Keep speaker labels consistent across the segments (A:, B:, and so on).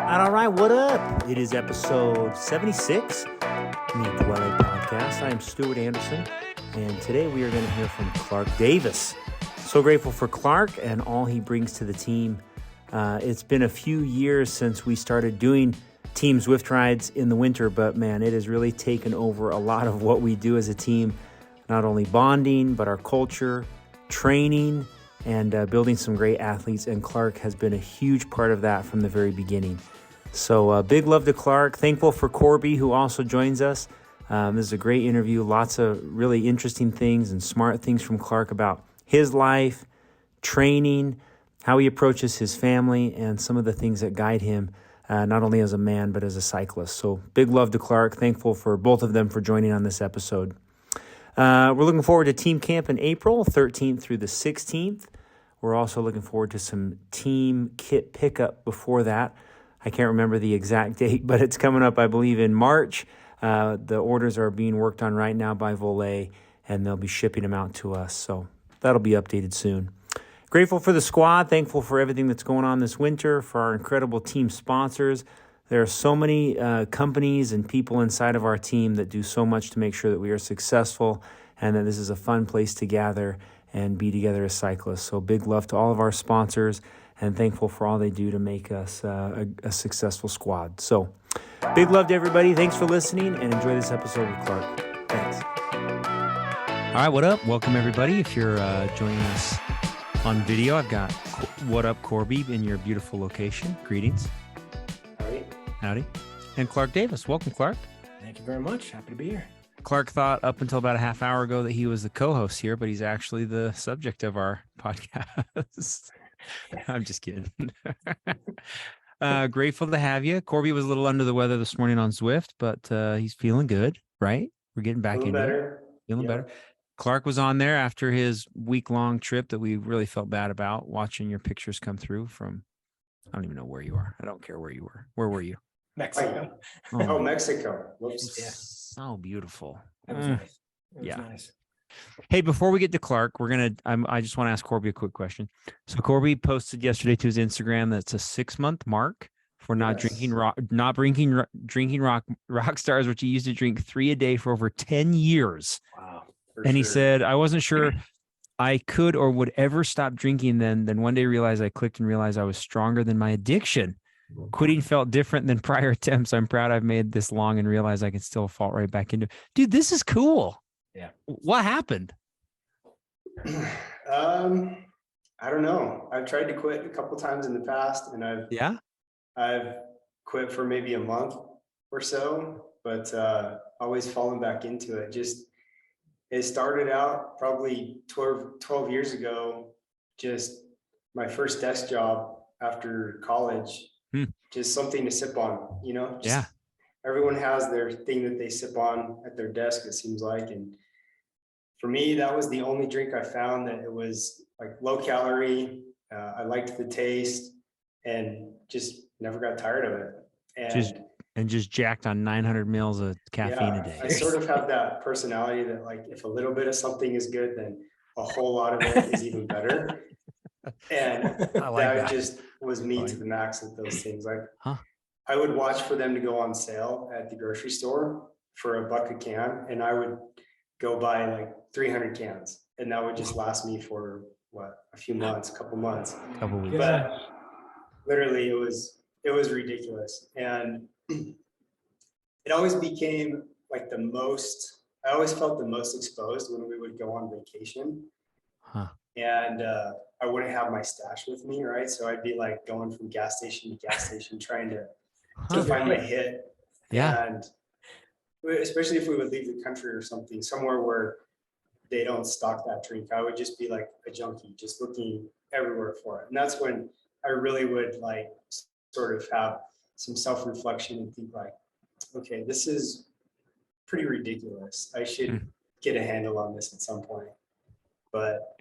A: All right, what up? It is episode 76 in the Duole podcast. I am Stuart Anderson, and today we are going to hear from Clark Davis. So grateful for Clark and all he brings to the team. It's been a few years since we started doing team Zwift rides in the winter, but man, it has really taken over a lot of what we do as a team, not only bonding, but our culture, training, and building some great athletes. And Clark has been a huge part of that from the very beginning. So big love to Clark. Thankful for Corby, who also joins us. This is a great interview. Lots of really interesting things and smart things from Clark about his life, training, how he approaches his family, and some of the things that guide him, not only as a man, but as a cyclist. So big love to Clark. Thankful for both of them for joining on this episode. We're looking forward to team camp in April, 13th through the 16th. We're also looking forward to some team kit pickup before that. I can't remember the exact date, but it's coming up, I believe, in March. The orders are being worked on right now by Duole, and they'll be shipping them out to us. So that'll be updated soon. Grateful for the squad. Thankful for everything that's going on this winter, for our incredible team sponsors. There are so many companies and people inside of our team that do so much to make sure that we are successful and that this is a fun place to gather and be together as cyclists. So big love to all of our sponsors, and thankful for all they do to make us a successful squad. So big love to everybody. Thanks for listening, and enjoy this episode with Clark. Thanks. All right, what up? Welcome, everybody. If you're joining us on video, I've got What Up, Corby, in your beautiful location. Greetings.
B: Howdy.
A: Howdy. And Clark Davis. Welcome, Clark.
B: Thank you very much. Happy to be here.
A: Clark thought up until about a half hour ago that he was the co-host here, but he's actually the subject of our podcast. I'm just kidding. Grateful to have you. Corby was a little under the weather this morning on Zwift, but he's feeling good, right? We're getting back into it. Feeling better. Clark was on there after his week-long trip that we really felt bad about, watching your pictures come through from, I don't even know where you are. I don't care where you were. Where were you?
B: Mexico.
A: Oh,
B: Mexico. Whoops.
A: Yeah. So beautiful.
B: That was nice. It was
A: Yeah.
B: nice.
A: Hey, before we get to Clark, I just want to ask Corby a quick question. So Corby posted yesterday to his Instagram that's a 6-month mark for not drinking rock stars, which he used to drink 3 a day for over 10 years.
B: Wow.
A: He said, I wasn't sure I could or would ever stop drinking then one day realized I clicked and realized I was stronger than my addiction. Quitting felt different than prior attempts. I'm proud I've made this long and realized I can still fall right back into it. Dude, this is cool.
B: Yeah.
A: What happened?
B: I don't know. I've tried to quit a couple times in the past, and I've quit for maybe a month or so, but always fallen back into it. It started out probably 12 years ago, just my first desk job after college, just something to sip on, Everyone has their thing that they sip on at their desk, it seems like. And for me, that was the only drink I found that it was like low calorie. I liked the taste and just never got tired of it.
A: And just jacked on 900 mils of caffeine a day.
B: I sort of have that personality that, like, if a little bit of something is good, then a whole lot of it is even better. And that just was me to the max with those things. Like, I would watch for them to go on sale at the grocery store for $1 a can, and I would go buy like 300 cans, and that would just last me for a few months, couple months,
A: couple weeks.
B: But literally, it was ridiculous, and it always became like I always felt the most exposed when we would go on vacation. And I wouldn't have my stash with me, right? So I'd be like going from gas station to gas station trying to find my hit.
A: Yeah.
B: And especially if we would leave the country or something, somewhere where they don't stock that drink, I would just be like a junkie, just looking everywhere for it. And that's when I really would like sort of have some self-reflection and think like, okay, this is pretty ridiculous. I should get a handle on this at some point. But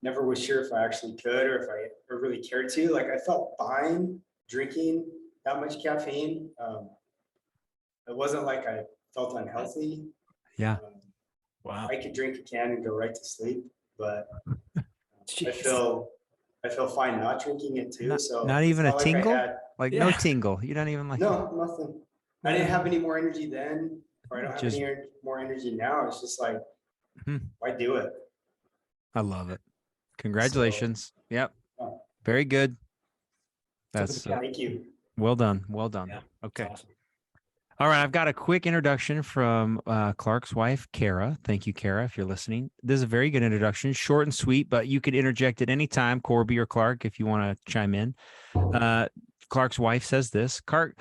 B: never was sure if I actually could or if I really cared to. Like, I felt fine drinking that much caffeine. It wasn't like I felt unhealthy.
A: Yeah.
B: Wow. I could drink a can and go right to sleep, but I feel I feel fine not drinking it too.
A: Not even a tingle? Like
B: Yeah.
A: no tingle. You don't even like
B: No, nothing. I didn't have any more energy then, or I don't have any more energy now. It's just like, why do it?
A: I love it. Congratulations. Yep.
B: Oh.
A: Very good. That's
B: thank you.
A: Well done. Well done.
C: Yeah,
A: Okay.
C: awesome.
A: All right. I've got a quick introduction from Clark's wife, Kara. Thank you, Kara, if you're listening. This is a very good introduction, short and sweet, but you could interject at any time, Corby or Clark, if you want to chime in. Clark's wife says this. Clark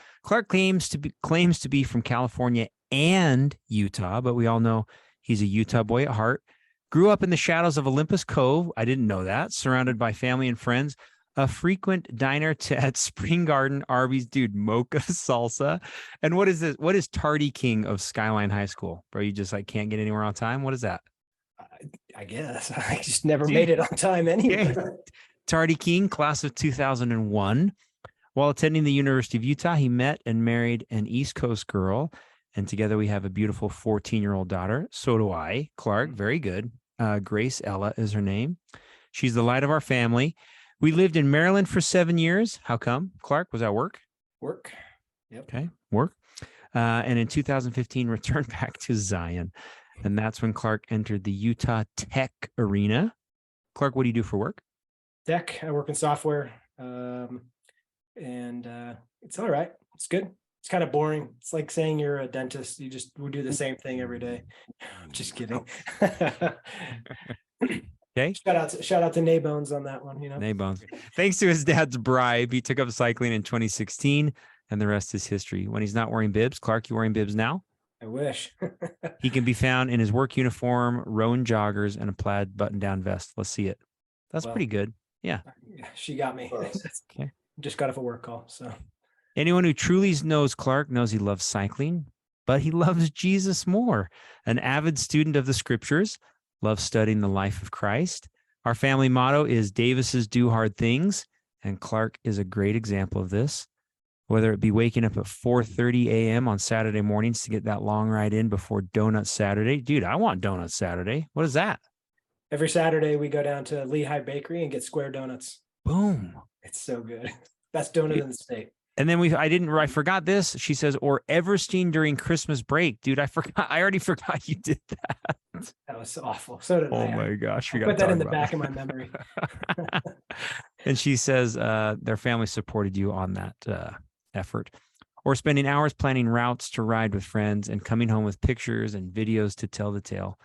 A: claims to be from California and Utah, but we all know he's a Utah boy at heart. Grew up in the shadows of Olympus Cove. I didn't know that. Surrounded by family and friends. A frequent diner at Spring Garden, Arbys, dude, MolcaSalsa. And what is this? What is Tardy King of Skyline High School? Bro, you just like can't get anywhere on time? What is that?
C: I guess. I just never made it on time anyway.
A: Okay. Tardy King, class of 2001. While attending the University of Utah, he met and married an East Coast girl. And together we have a beautiful 14-year-old daughter. So do I. Clark, very good. Grace Ella is her name. She's the light of our family. We lived in Maryland for 7 years. How come? Clark, was that work?
C: Work. Yep.
A: Okay, work. And in 2015, returned back to Zion. And that's when Clark entered the Utah Tech arena. Clark, what do you do for work?
C: Tech. I work in software. And it's all right. It's good. It's kind of boring. It's like saying you're a dentist. We do the same thing every day. I'm just kidding.
A: Okay.
C: Shout out to Naybones on that one,
A: Naybones. Thanks to his dad's bribe, he took up cycling in 2016, and the rest is history. When he's not wearing bibs, Clark, you wearing bibs now?
C: I wish.
A: He can be found in his work uniform, Rhone joggers, and a plaid button-down vest. Let's see it. That's pretty good. Yeah.
C: She got me.
A: Okay.
C: Just got off a work call. So
A: anyone who truly knows Clark knows he loves cycling, but he loves Jesus more. An avid student of the scriptures, loves studying the life of Christ. Our family motto is Davis's do hard things, and Clark is a great example of this. Whether it be waking up at 4:30 a.m. on Saturday mornings to get that long ride in before Donut Saturday. Dude, I want Donut Saturday. What is that?
C: Every Saturday we go down to Lehigh Bakery and get square donuts.
A: Boom.
C: It's so good. Best donut in the state.
A: And then I forgot this. She says, or Everstein during Christmas break. Dude, I already forgot you did that.
C: That was awful. So did I.
A: Oh my gosh.
C: I put that in the back of my memory.
A: And she says their family supported you on that effort. Or spending hours planning routes to ride with friends and coming home with pictures and videos to tell the tale.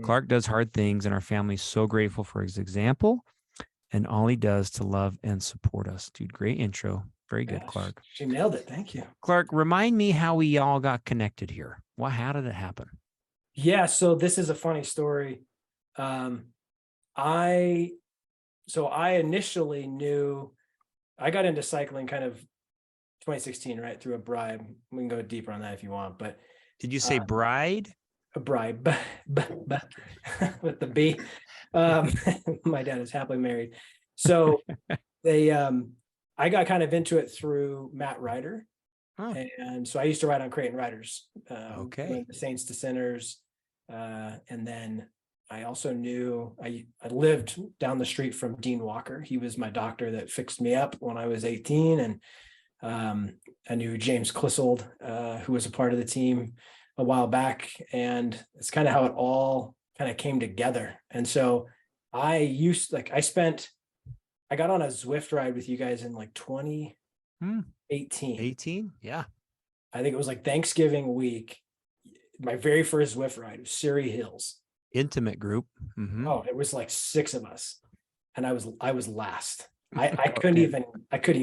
A: Clark does hard things, and our family is so grateful for his example and all he does to love and support us. Dude, great intro. Very good, Clark.
C: She nailed it. Thank you.
A: Clark, remind me how we all got connected here. How did it happen?
C: Yeah, so this is a funny story. I initially knew I got into cycling kind of 2016, right, through a bribe. We can go deeper on that if you want, but
A: did you say bride?
C: A bribe, with the B. My dad is happily married. So I got kind of into it through Matt Ryder.
A: Huh.
C: And so I used to ride on Creighton Riders.
A: Okay.
C: The Saints to Sinners. And then I also knew I lived down the street from Dean Walker. He was my doctor that fixed me up when I was 18. And I knew James Clissold, who was a part of the team a while back. And it's kind of how it all kind of came together. And so I got on a Zwift ride with you guys in like 2018.
A: 18? Yeah.
C: I think it was like Thanksgiving week. My very first Zwift ride was Surrey Hills.
A: Intimate group. Mm-hmm.
C: Oh, it was like 6 of us. And I was last. I couldn't even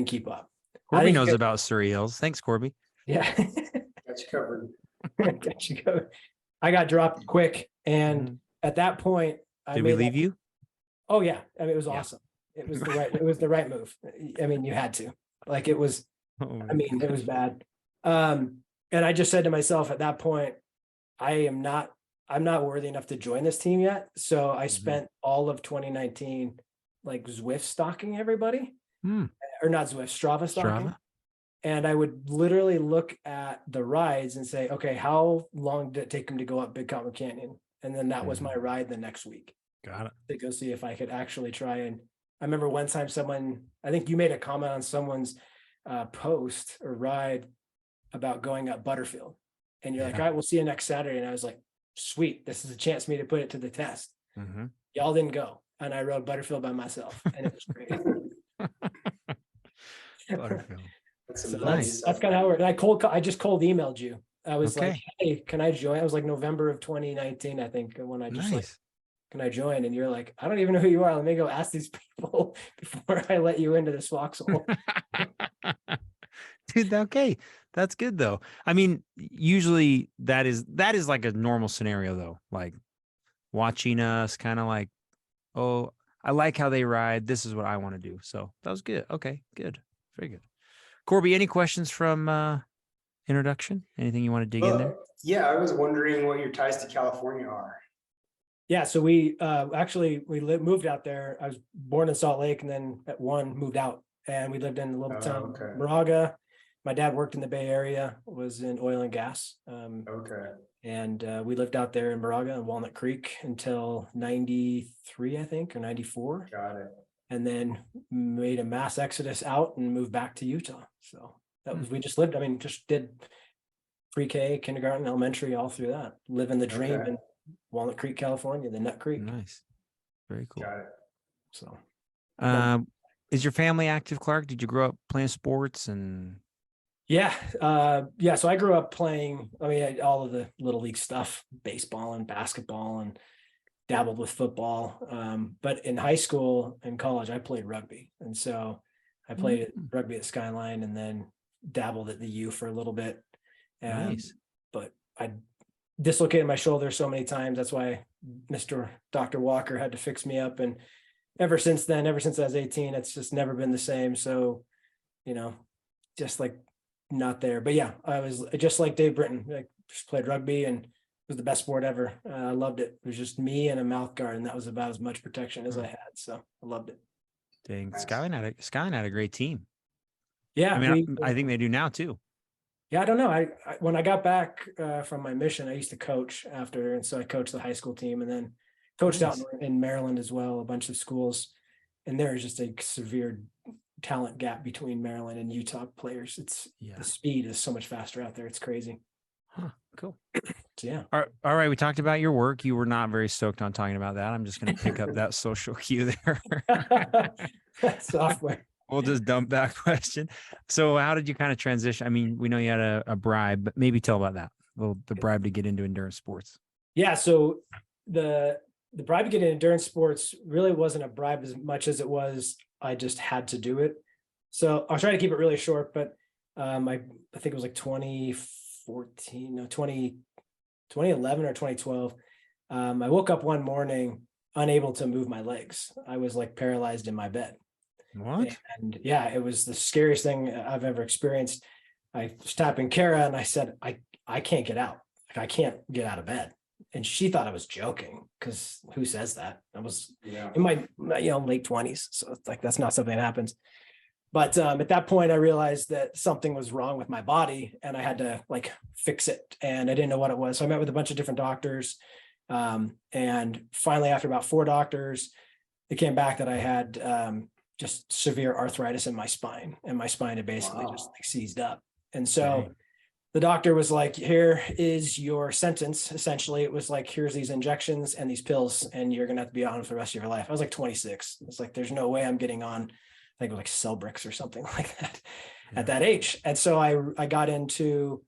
C: keep up.
A: Corby knows about Surrey Hills. Thanks, Corby.
C: Yeah.
B: Got you covered.
C: Got you covered. I got dropped quick. And at that point,
A: did we leave you?
C: Oh yeah. I mean, it was awesome. It was the right move. I mean, you had to. Like it was, it was bad. And I just said to myself at that point, I'm not worthy enough to join this team yet. So I spent all of 2019 like Zwift stalking everybody. Or not Zwift, Strava stalking. And I would literally look at the rides and say, okay, how long did it take them to go up Big Cottonwood Canyon? And then that was my ride the next week.
A: Got it.
C: To go see if I could actually try and I remember one time I think you made a comment on someone's post or ride about going up Butterfield. And you're like, all right, we'll see you next Saturday. And I was like, sweet, this is a chance for me to put it to the test. Y'all didn't go. And I rode Butterfield by myself. And it was great.
A: Butterfield.
C: So that's kind of how it worked. I just cold emailed you. I was like, hey, can I join? I was like November of 2019, I think, when I just like, can I join? And you're like, I don't even know who you are. Let me go ask these people before I let you into this foxhole.
A: Dude, okay. That's good though. I mean, usually that is like a normal scenario though. Like watching us kind of like, oh, I like how they ride. This is what I want to do. So that was good. Okay, good. Very good. Corby, any questions from introduction? Anything you want to dig in there?
B: Yeah, I was wondering what your ties to California are.
C: Yeah, so we moved out there. I was born in Salt Lake, and then at 1 moved out, and we lived in a little town, Moraga. My dad worked in the Bay Area, was in oil and gas. And we lived out there in Moraga and Walnut Creek until 93, I think, or 94.
B: Got it.
C: And then made a mass exodus out and moved back to Utah. So that was, we just lived, just did pre-K, kindergarten, elementary, all through that. Living the dream in Walnut Creek, California, the Nut Creek.
A: Nice. Very cool.
B: Got it.
C: So
A: is your family active, Clark? Did you grow up playing sports and
C: Yeah. So I grew up playing, all of the little league stuff, baseball and basketball, and dabbled with football. But in high school and college, I played rugby. And so I played rugby at Skyline and then dabbled at the U for a little bit.
A: Nice.
C: But I dislocated my shoulder so many times. That's why Dr. Walker had to fix me up. And ever since I was 18, it's just never been the same. So, just like not there. But yeah, I was just like Dave Britton, just played rugby and it was the best sport ever. I loved it. It was just me and a mouth guard, and that was about as much protection as I had. So I loved it.
A: Dang, Skyline had a great team.
C: Yeah.
A: I think they do now too.
C: Yeah, I don't know. I when I got back from my mission, I used to coach after, and so I coached the high school team and then coached out in Maryland as well, a bunch of schools. And there is just a severe talent gap between Maryland and Utah players. The speed is so much faster out there. It's crazy.
A: Huh, cool.
C: So, yeah.
A: All right. We talked about your work. You were not very stoked on talking about that. I'm just going to pick up that social cue there.
C: Software.
A: We'll just dump that question. So how did you kind of transition? We know you had a bribe, but maybe tell about that. The bribe to get into endurance sports.
C: Yeah. So the bribe to get into endurance sports really wasn't a bribe as much as it was, I just had to do it. So I'll try to keep it really short, but I think it was like 2011 or 2012. I woke up one morning unable to move my legs. I was like paralyzed in my bed.
A: What?
C: And yeah, it was the scariest thing I've ever experienced. I was tapping Kara and I said, I can't get out. I can't get out of bed. And she thought I was joking, because who says that? I was in my late 20s. So it's like, that's not something that happens. But at that point, I realized that something was wrong with my body and I had to fix it. And I didn't know what it was. So I met with a bunch of different doctors. And finally, after about 4 doctors, it came back that I had just severe arthritis in my spine, and my spine had basically just seized up. And so the doctor was like, here is your sentence. Essentially, it was like, here's these injections and these pills, and you're going to have to be on them for the rest of your life. I was like 26. It's like, there's no way I'm getting on, I think it was like Celbrix or something like that at that age. And so I got into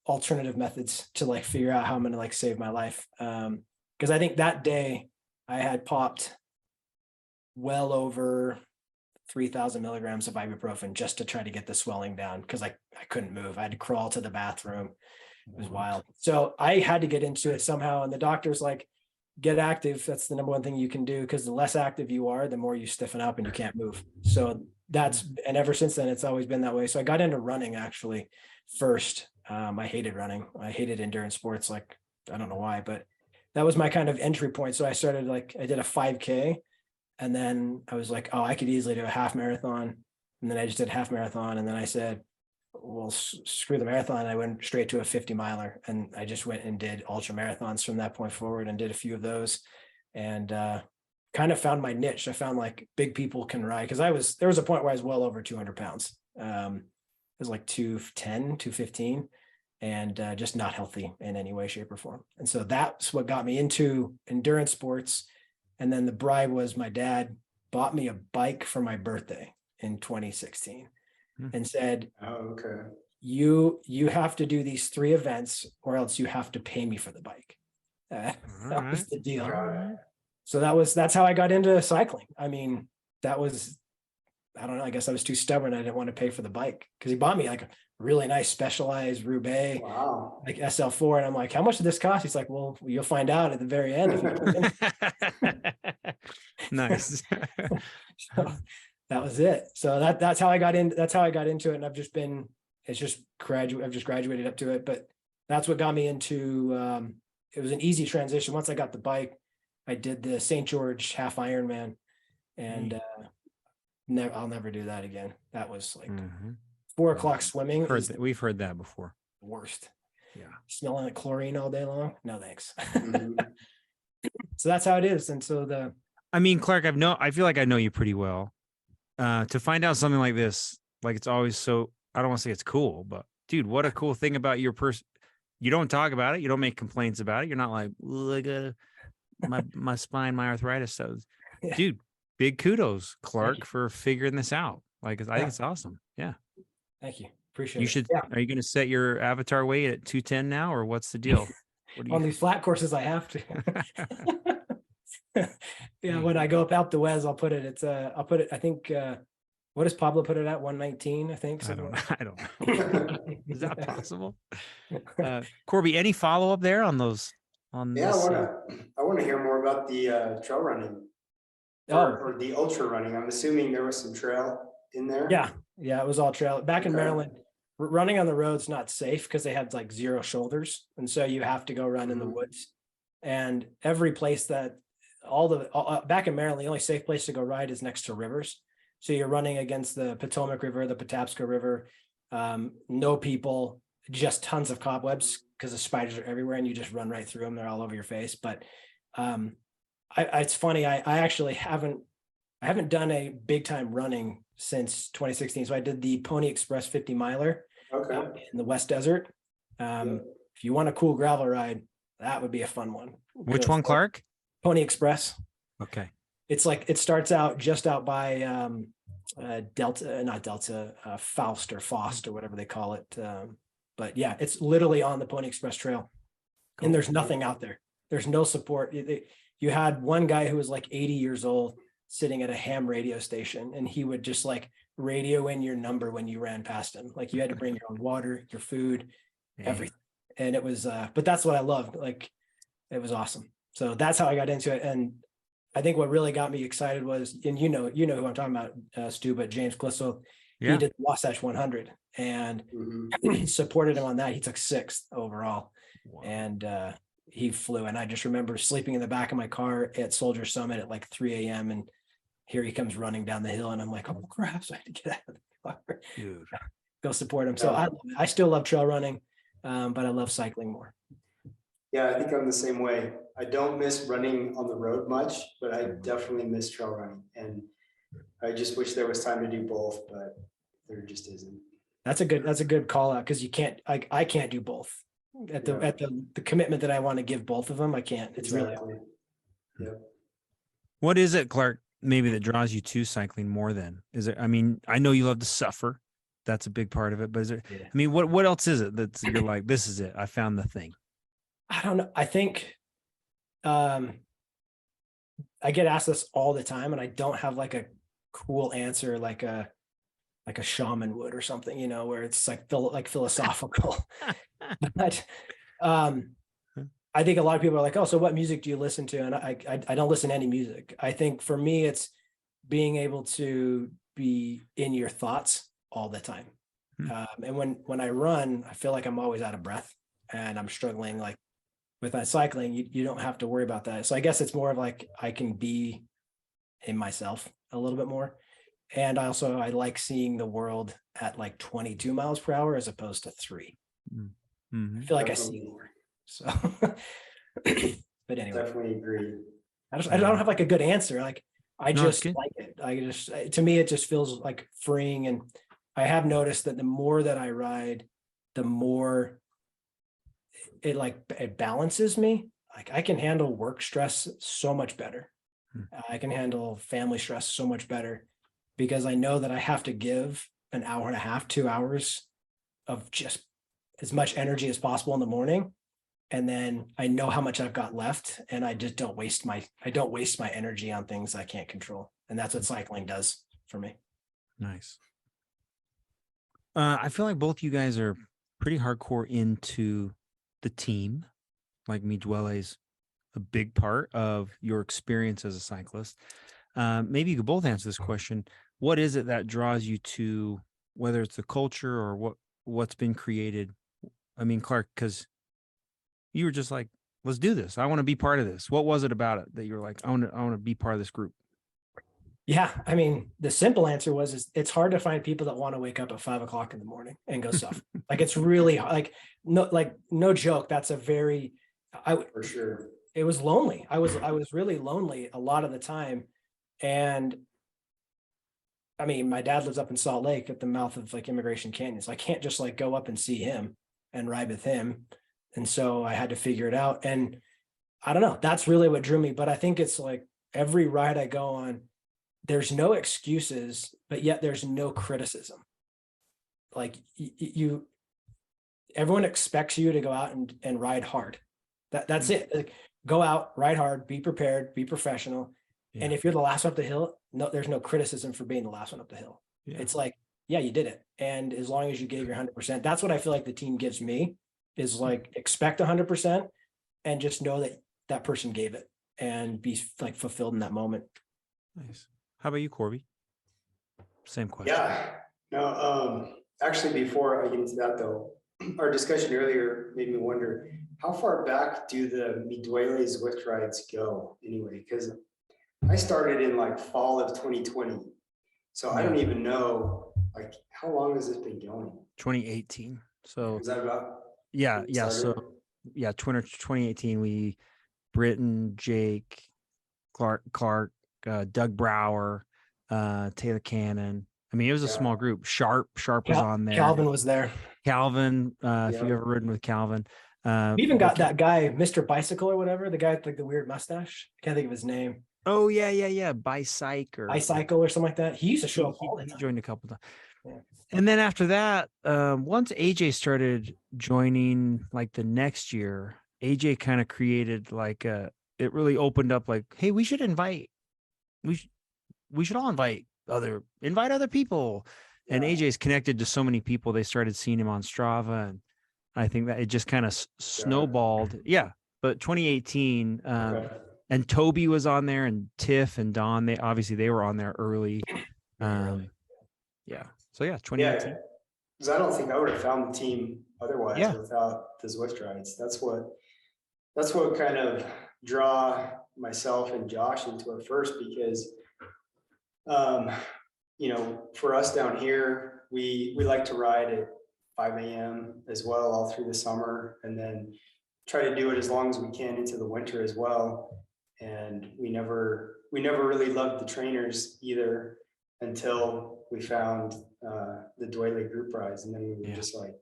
C: alternative methods to figure out how I'm going to save my life. Because I think that day I had popped well over 3,000 milligrams of ibuprofen just to try to get the swelling down, because I couldn't move. I had to crawl to the bathroom. It was wild. So I had to get into it somehow. And the doctor's like, get active. That's the number one thing you can do, because the less active you are, the more you stiffen up and you can't move. So and ever since then, it's always been that way. So I got into running actually first. I hated running. I hated endurance sports. I don't know why, but that was my kind of entry point. So I started I did a 5K. And then I was like, oh, I could easily do a half marathon. And then I just did half marathon. And then I said, well, screw the marathon. I went straight to a 50 miler. And I just went and did ultra marathons from that point forward and did a few of those. And kind of found my niche. I found like big people can ride, because there was a point where I was well over 200 pounds. It was like 210, 215, and just not healthy in any way, shape, or form. And so that's what got me into endurance sports. And then the bribe was my dad bought me a bike for my birthday in 2016 and said,
B: "Oh, okay.
C: You have to do these 3 events or else you have to pay me for the bike." That was the deal. So that's how I got into cycling. I mean, I don't know, I guess I was too stubborn. I didn't want to pay for the bike, because he bought me like a really nice Specialized Roubaix, like SL4. And I'm like, how much did this cost? He's like, well, you'll find out at the very end. If you
A: Nice.
C: So that was it. So that's how I got into it. And I've just graduated up to it, but that's what got me into, it was an easy transition. Once I got the bike, I did the St. George half Ironman, and I'll never do that again. That was like 4 o'clock swimming.
A: We've heard that before.
C: Worst.
A: Yeah.
C: Smelling like chlorine all day long. No, thanks. So that's how it is. And so
A: I mean, Clark, I feel like I know you pretty well. To find out something like this, like, it's always so, I don't want to say it's cool, but dude, what a cool thing about your person. You don't talk about it. You don't make complaints about it. You're not like, my spine, my arthritis. So, dude, big kudos, Clark, for figuring this out. Like, I think it's awesome. Yeah.
C: Thank you. Appreciate
A: You
C: it.
A: should, are you going to set your avatar weight at 210 now, or what's the deal?
C: On these flat courses, I have to. Yeah, when I go up Alpe d'Huez, I'll put it. I think. What does Pablo put it at? 119, I think.
A: I don't know. Is that possible? Corby, any follow up there on those?
B: Yeah, I want to hear more about the trail running, or the ultra running. I'm assuming there was some trail in there.
C: Yeah, it was all trail. Back in Maryland, running on the road's not safe because they had like 0 shoulders, and so you have to go run in the woods. And every place that back in Maryland, the only safe place to go ride is next to rivers. So you're running against the Potomac River, the Patapsco River, no people, just tons of cobwebs because the spiders are everywhere, and you just run right through them. They're all over your face. But it's funny. I actually haven't done a big time running since 2016. So I did the Pony Express 50 miler in the West Desert. If you want a cool gravel ride, that would be a fun one.
A: Which one, Clark?
C: Pony Express.
A: Okay.
C: It's like, it starts out just out by Faust or Faust or whatever they call it. But yeah, it's literally on the Pony Express Trail. Cool. And there's nothing out there. There's no support. You had one guy who was like 80 years old sitting at a ham radio station, and he would just like radio in your number when you ran past him. Like, you had to bring your own water, your food, everything. And it was, but that's what I loved. Like, it was awesome. So that's how I got into it. And I think what really got me excited was, and you know who I'm talking about, Stu, but James Clissold, he did the Wasatch 100, and supported him on that. He took 6th overall. Wow. And he flew. And I just remember sleeping in the back of my car at Soldier Summit at like 3 a.m. And here he comes running down the hill, and I'm like, oh crap, so I had to get out of the car. Dude. Go support him. So I still love trail running, but I love cycling more.
B: Yeah, I think I'm the same way. I don't miss running on the road much, but I definitely miss trail running. And I just wish there was time to do both, but there just isn't.
C: That's a good call out, because you can't, I can't do both at the commitment that I want to give both of them. I can't. It's really hard.
B: Yep.
A: What is it, Clark, maybe that draws you to cycling more than? Is it, I mean, I know you love to suffer. That's a big part of it, but is it, I mean, what else is it that's, you're like, this is it, I found the thing?
C: I don't know. I think I get asked this all the time, and I don't have like a cool answer, like a shaman would or something, where it's like philosophical. But I think a lot of people are like, oh, so what music do you listen to? And I don't listen to any music. I think for me, it's being able to be in your thoughts all the time. And when I run, I feel like I'm always out of breath, and I'm struggling. Like with my cycling, you don't have to worry about that. So I guess it's more of like, I can be in myself a little bit more. And I like seeing the world at like 22 miles per hour as opposed to 3. I feel like I see more. So, but anyway.
B: Definitely agree.
C: I don't have like a good answer. Like I just like it. To me, it just feels like freeing. And I have noticed that the more that I ride, the more it balances me. Like I can handle work stress so much better. I can handle family stress so much better because I know that I have to give an hour and a half, 2 hours of just as much energy as possible in the morning. And then I know how much I've got left, and I just don't waste my energy on things I can't control. And that's what cycling does for me.
A: Nice. I feel like both you guys are pretty hardcore into the team. Like me, Duole is a big part of your experience as a cyclist. Maybe you could both answer this question. What is it that draws you to, whether it's the culture or what's been created? I mean, Clark, because you were just like, let's do this. I want to be part of this. What was it about it that you were like, I want to be part of this group?
C: Yeah. I mean, the simple answer is it's hard to find people that want to wake up at 5 o'clock in the morning and go suffer. Like, it's really no joke. That's a very,
B: for sure.
C: It was lonely. I was really lonely a lot of the time. And I mean, my dad lives up in Salt Lake at the mouth of like Immigration Canyon. So I can't just like go up and see him and ride with him. And so I had to figure it out. And I don't know, that's really what drew me. But I think it's like every ride I go on, there's no excuses, but yet there's no criticism. Like everyone expects you to go out and ride hard. That's it. Like, go out, ride hard, be prepared, be professional. Yeah. And if you're the last one up the hill, no, there's no criticism for being the last one up the hill. Yeah. It's like, yeah, you did it. And as long as you gave your 100%, that's what I feel like the team gives me, is like, expect 100% and just know that that person gave it and be like fulfilled in that moment.
A: Nice. How about you, Corby? Same question.
B: Yeah, no, actually, before I get into that though, our discussion earlier made me wonder, how far back do the Duole Zwift rides go anyway? Because I started in like fall of 2020. So I don't even know, like, how long has this been going?
A: 2018. So
B: is that about?
A: Yeah. So 2018, Britton, Jake, Clark, Doug Brower, Taylor Cannon. I mean, it was a small group. Sharp was on there.
C: Calvin was there.
A: Calvin, if you've ever ridden with Calvin.
C: We even got that guy, Mr. Bicycle or whatever, the guy with like the weird mustache. I can't think of his name.
A: Oh, yeah. Bicycle
C: or something like that. He used to show up all the time.
A: He joined a couple times. Yeah. And then after that, once AJ started joining, like the next year, AJ kind of created like it really opened up like, hey, we should all invite other people. And AJ's connected to so many people. They started seeing him on Strava, and I think that it just kind of snowballed. Yeah. But 2018, and Toby was on there, and Tiff and Don, they were on there early. Yeah. So 2018.
B: Yeah, because I don't think I would have found the team otherwise without the Zwift rides. That's what kind of draw myself and Josh into it first, because for us down here, we like to ride at 5 a.m. as well all through the summer, and then try to do it as long as we can into the winter as well. And we never really loved the trainers either until we found the Duole group rides, and then we were just like,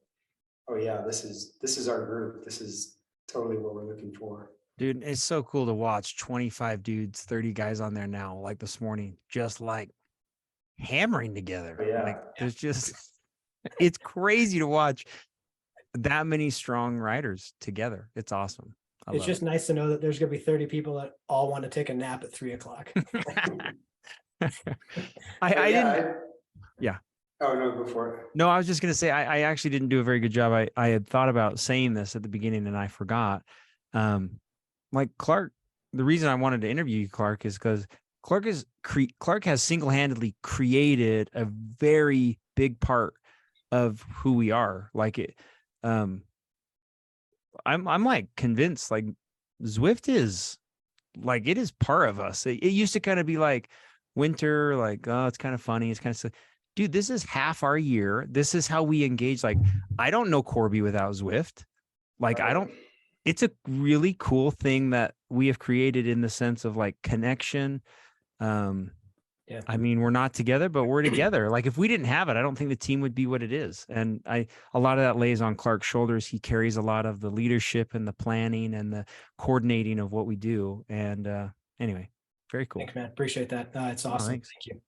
B: oh yeah, this is our group. This is totally what we're looking for.
A: Dude, it's so cool to watch 25 dudes, 30 guys on there now, like this morning, just like hammering together.
B: Oh, yeah.
A: Like there's just, it's crazy to watch that many strong riders together. It's awesome.
C: It's just nice to know that there's going to be 30 people that all want to take a nap at 3 o'clock.
A: Yeah.
B: Oh, no, go for it.
A: No, I was just going to say, I actually didn't do a very good job. I had thought about saying this at the beginning and I forgot. Like Clark, the reason I wanted to interview you, Clark, is because Clark has single-handedly created a very big part of who we are. Like it, I'm like convinced like Zwift is like, it is part of us. It used to kind of be like winter, like, oh, it's kind of funny. It's kind of, dude, this is half our year. This is how we engage. Like, I don't know Corby without Zwift. Like, I don't it's a really cool thing that we have created in the sense of like connection. I mean, we're not together, but we're together. Like if we didn't have it, I don't think the team would be what it is. And a lot of that lays on Clark's shoulders. He carries a lot of the leadership and the planning and the coordinating of what we do. And anyway, very cool.
C: Thanks, man. Appreciate that. It's awesome. Thank you.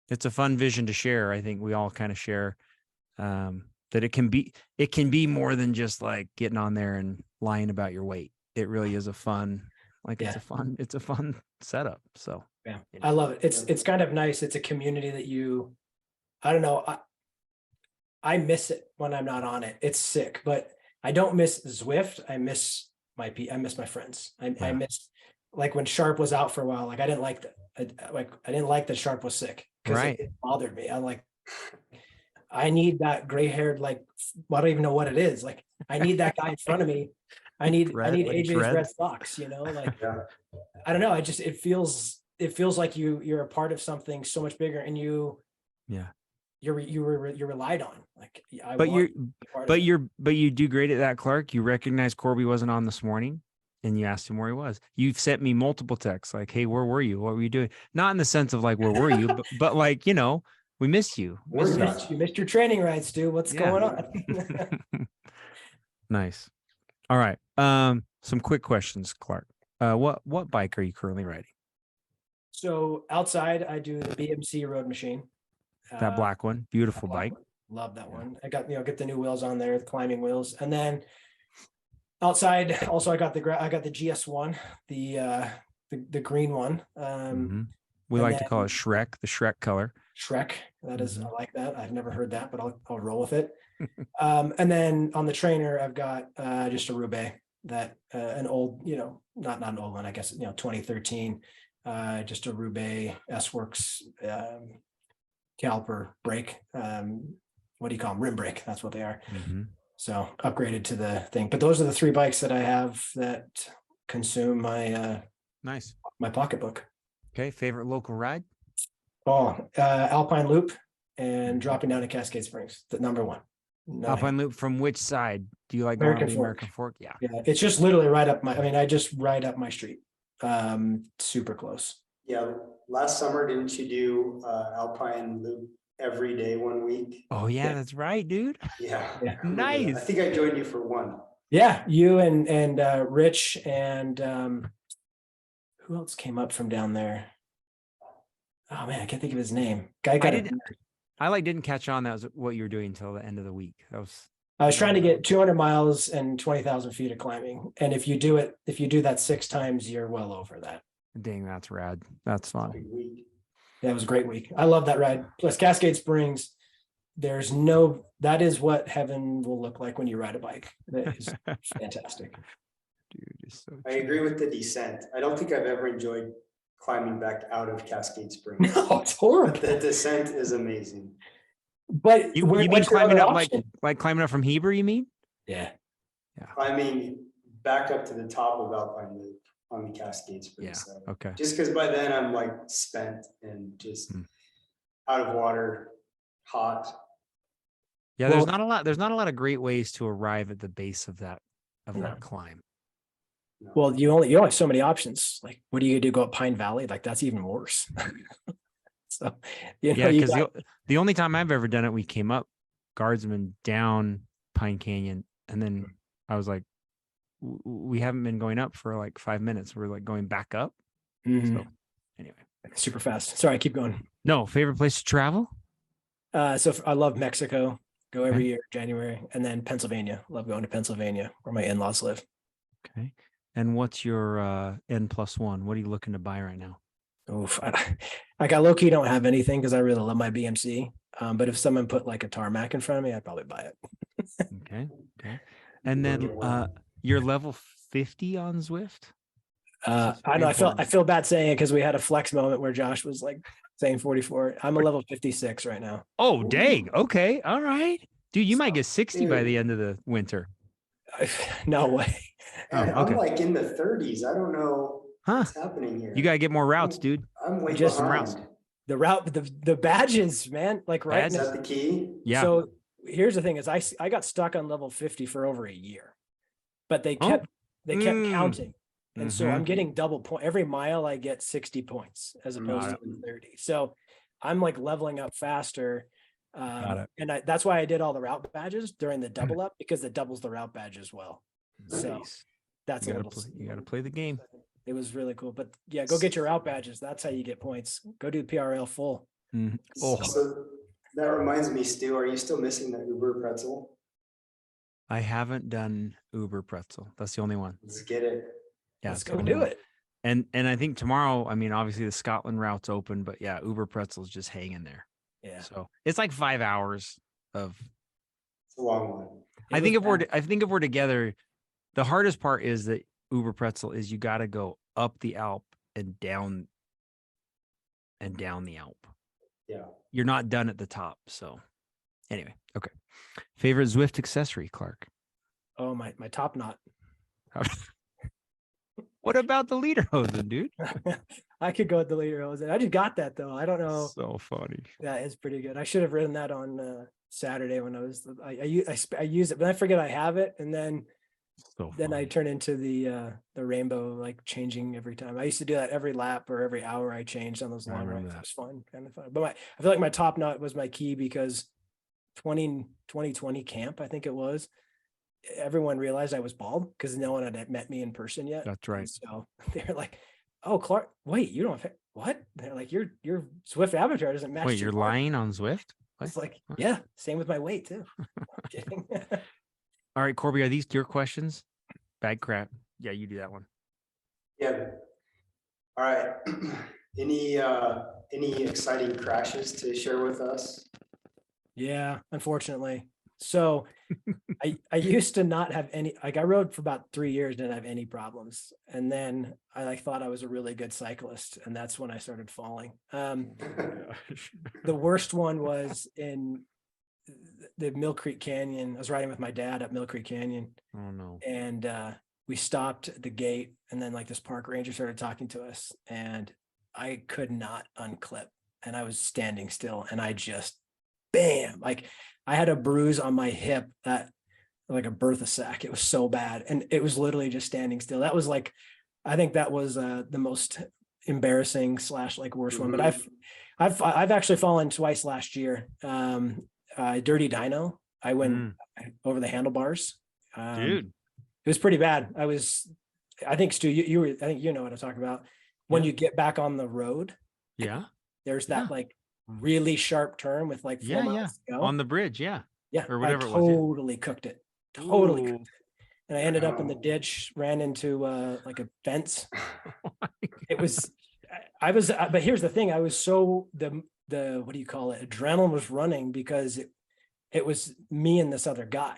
A: It's a fun vision to share. I think we all kind of share that it can be more than just like getting on there and lying about your weight. It really is a fun, it's a fun setup. So
C: yeah, I love it. It's kind of nice. It's a community that I don't know. I miss it when I'm not on it. It's sick, but I don't miss Zwift. I miss my friends. I miss like when Sharp was out for a while. Like I didn't like that. I didn't like that Sharp was sick because it bothered me. I'm like, I need that gray-haired, like, I don't even know what it is. Like, I need that guy in front of me. I need AJ's red socks, like, I don't know. It feels like you're a part of something so much bigger, and you're relied on. Like,
A: but you do great at that, Clark. You recognize Corby wasn't on this morning, and you asked him where he was. You've sent me multiple texts like, "Hey, where were you? What were you doing?" Not in the sense of like, "Where were you?" but like, we missed you.
C: You missed your training rides, Stu. What's going on?
A: Nice. All right. Some quick questions, Clark. What bike are you currently riding?
C: So outside, I do the BMC road machine.
A: That black one, beautiful bike.
C: Love that one. I got get the new wheels on there, the climbing wheels, and then outside also I got the GS1, the green one.
A: We like to call it Shrek, the Shrek color.
C: Shrek. That is, I like that. I've never heard that, but I'll roll with it. And then on the trainer, I've got just a Roubaix, that an old, not an old one, I guess, 2013, just a Roubaix S-Works caliper brake. What do you call them? Rim brake. That's what they are. So upgraded to the thing. But those are the 3 bikes that I have that consume my my pocketbook.
A: Okay. Favorite local ride?
C: Alpine Loop and dropping down to Cascade Springs, the number one.
A: Alpine Loop from which side? Do you like
C: American Fork? Yeah. It's just literally right up I just ride up my street. Super close.
B: Yeah. Last summer, didn't you do Alpine Loop every day 1 week?
A: Oh yeah, that's right, dude.
B: Yeah.
A: Nice.
B: I think I joined you for one.
C: Yeah. You and Rich and who else came up from down there? Oh man, I can't think of his name. I didn't catch on that was what you were doing until the end of the week. I was trying to get 200 miles and 20,000 feet of climbing. And if you do that 6 times, you're well over that.
A: Dang, that's rad. That's fun.
C: Yeah, it was a great week. I love that ride. Plus Cascade Springs, that is what heaven will look like when you ride a bike. That is fantastic.
A: Dude, it's so
B: I agree with the descent. I don't think I've ever enjoyed climbing back out of Cascade Springs.
C: No, it's horrible.
B: The descent is amazing.
C: But
A: you mean climbing up like climbing up from Heber, you mean?
C: Yeah.
B: Climbing back up to the top of Alpine Loop on the Cascade Springs.
A: Yeah. Okay.
B: Just because by then I'm like spent and just out of water, hot.
A: Yeah, there's not a lot of great ways to arrive at the base of that climb.
C: Well, you only have so many options. Like, what do you do? Go up Pine Valley? Like, that's even worse. So,
A: because the only time I've ever done it, we came up Guardsman down Pine Canyon, and then I was like, we haven't been going up for like 5 minutes. We're like going back up. So, anyway,
C: super fast. Sorry, keep going.
A: No, favorite place to travel?
C: So I love Mexico. Go every year, January, and then Pennsylvania. Love going to Pennsylvania, where my in-laws live.
A: Okay. And what's your N+1? What are you looking to buy right now?
C: Oof. I low-key don't have anything because I really love my BMC. But if someone put like a tarmac in front of me, I'd probably buy it.
A: Okay. And then you're level 50 on Zwift?
C: I know. I feel bad saying it because we had a flex moment where Josh was like saying 44. I'm a level 56 right now.
A: Oh, dang. Okay. All right. Dude, you might get 60 by the end of the winter.
C: No way.
B: I'm like in the 30s. I don't know what's happening here.
A: You gotta get more routes, dude.
B: I'm way
C: just
B: behind.
C: Routes. The route, the badges, man. Like right
B: now. Is that the key?
A: Yeah.
C: So here's the thing: is I got stuck on level 50 for over a year, but they kept they kept counting. And so I'm getting double point every mile. I get 60 points as opposed to 30. So I'm like leveling up faster. And that's why I did all the route badges during the double up, because it doubles the route badge as well.
A: Nice.
C: So that's
A: you got to play the game.
C: It was really cool. But yeah, go get your route badges. That's how you get points. Go do PRL full.
B: So that reminds me, Stu, are you still missing the Uber pretzel?
A: I haven't done Uber pretzel. That's the only one.
B: Let's get it.
A: Yeah,
C: let's go do it.
A: And I think tomorrow, I mean, obviously the Scotland route's open, but yeah, Uber pretzel's just hanging there.
C: Yeah.
A: So it's like 5 hours of.
B: It's a long one.
A: I think if we're together, the hardest part is that Uber pretzel is you got to go up the Alp and down the Alp.
B: Yeah. You're
A: not done at the top. So anyway, okay. Favorite Zwift accessory, Clark?
C: Oh, my top knot.
A: What about the lederhosen, dude?
C: I could go with the lederhosen. I just got that though. I don't know.
A: So funny.
C: Yeah, it's pretty good. I should have ridden that on Saturday when I use it, but I forget I have it, and then I turn into the rainbow, like changing every time. I used to do that every lap or every hour I changed on those long rides. It was fun, kind of fun. But I feel like my top knot was my key, because 2020 camp, I think it was, everyone realized I was bald because no one had met me in person yet.
A: That's right.
C: And so they're like, "Oh, Clark, wait, you don't have what?" They're like, your Zwift avatar doesn't match."
A: Wait, you're lying on Zwift? What?
C: It's like, yeah, same with my weight too. I'm kidding.
A: All right, Corby, are these your questions? Bad crap. Yeah, you do that one.
B: Yeah. All right. Any exciting crashes to share with us?
C: Yeah, unfortunately. So I used to not have any, like I rode for about 3 years, didn't have any problems. And then I thought I was a really good cyclist. And that's when I started falling. The worst one was in the Mill Creek Canyon. I was riding with my dad up Mill Creek Canyon.
A: Oh no.
C: And we stopped at the gate, and then like this park ranger started talking to us, and I could not unclip, and I was standing still, and I just bam, like I had a bruise on my hip that like a Bertha sack. It was so bad. And it was literally just standing still. That was like, I think that was the most embarrassing / like worst one, but I've actually fallen twice last year. Dirty Dino. I went over the handlebars.
A: Dude,
C: it was pretty bad. I think Stu, you were, I think you know what I'm talking about. When you get back on the road.
A: Yeah.
C: There's that like really sharp turn with like 4 miles to go.
A: On the bridge,
C: yeah,
A: or whatever.
C: Totally cooked it. Totally cooked it. And I ended up in the ditch, ran into like a fence. It was, but here's the thing, I was so the what do you call it? Adrenaline was running because it was me and this other guy,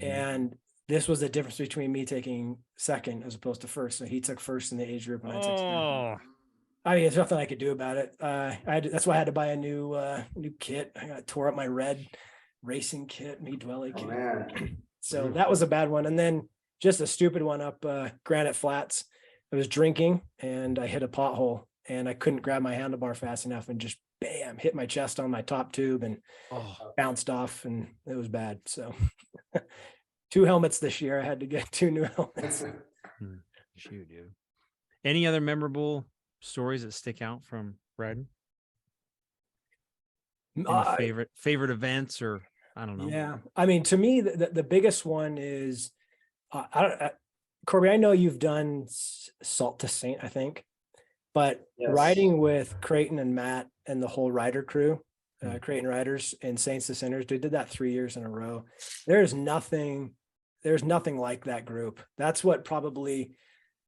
C: and this was the difference between me taking second as opposed to first. So he took first in the age group, and I took second. I mean, there's nothing I could do about it. That's why I had to buy a new kit. I tore up my red racing kit, Duole kit.
B: Man.
C: So that was a bad one. And then just a stupid one up Granite Flats. I was drinking and I hit a pothole, and I couldn't grab my handlebar fast enough, and just bam, hit my chest on my top tube and bounced off, and it was bad. So 2 helmets this year. I had to get 2 new helmets.
A: Shoot, dude. Any other memorable stories that stick out from riding? Favorite events, or I don't know.
C: Yeah, I mean, to me, the biggest one is Corby, I know you've done Salt to Saint, I think, but riding with Creighton and Matt and the whole rider crew, Creighton Riders and Saints to Sinners, they did that 3 years in a row. There's nothing like that group. That's what probably.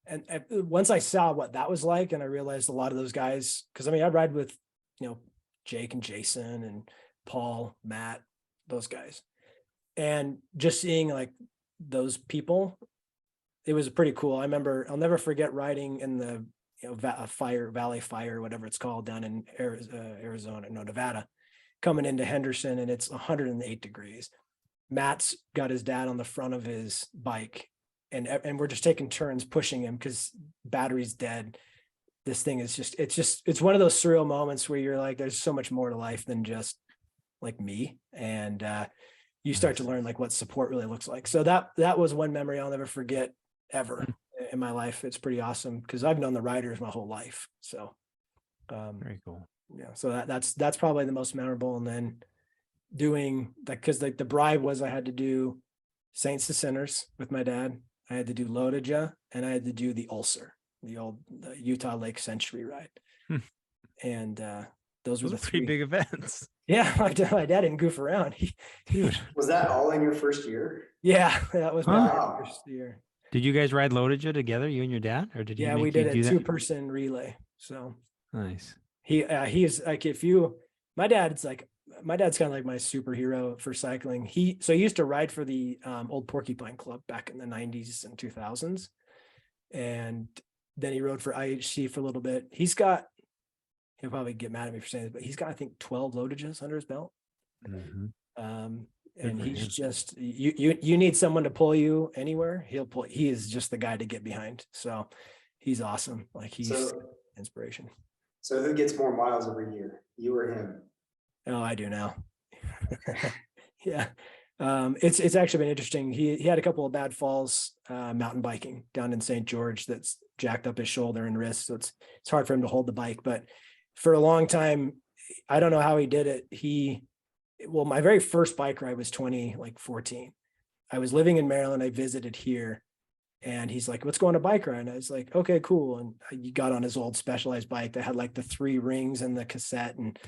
C: And once I saw what that was like, and I realized a lot of those guys, because I mean, I ride with, Jake and Jason and Paul, Matt, those guys, and just seeing like those people, it was pretty cool. I remember, I'll never forget riding in the Valley Fire, whatever it's called, down in Nevada, coming into Henderson, and it's 108 degrees. Matt's got his dad on the front of his bike. And we're just taking turns pushing him because battery's dead. This thing is it's one of those surreal moments where you're like, there's so much more to life than just like me. And you start to learn like what support really looks like. So that was one memory I'll never forget. ever in my life. It's pretty awesome because I've known the riders my whole life. So
A: very cool.
C: Yeah. So that's probably the most memorable. And then doing that, because like the bribe was, I had to do Saints to Sinners with my dad. I had to do Lodija, and I had to do the Ulcer, the Utah Lake Century ride. And those were the
A: pretty
C: three
A: big events.
C: Yeah, my dad didn't goof around.
A: Dude,
B: was that all in your first year?
C: Yeah, that was my
B: Wow.
C: first year.
A: Did you guys ride Lodija together, you and your dad, or did he?
C: Yeah, we did a 2-person relay. So
A: nice.
C: He's like, my dad's kind of like my superhero for cycling. He used to ride for the old Porcupine Club back in the 90s and 2000s. And then he rode for IHC for a little bit. He'll probably get mad at me for saying this, but he's got, I think, 12 Lodijas under his belt.
A: Mm-hmm.
C: And he's just, you need someone to pull you anywhere. He is just the guy to get behind. So he's awesome. Like he's inspiration.
B: So who gets more miles every year, you or him?
C: Oh, I do now. Yeah. It's actually been interesting. He had a couple of bad falls mountain biking down in St. George that's jacked up his shoulder and wrist. So it's hard for him to hold the bike. But for a long time, I don't know how he did it. My very first bike ride was 2014. I was living in Maryland. I visited here, and he's like, "Let's go on a bike ride." And I was like, "Okay, cool." And he got on his old Specialized bike that had like the 3 rings and the cassette, and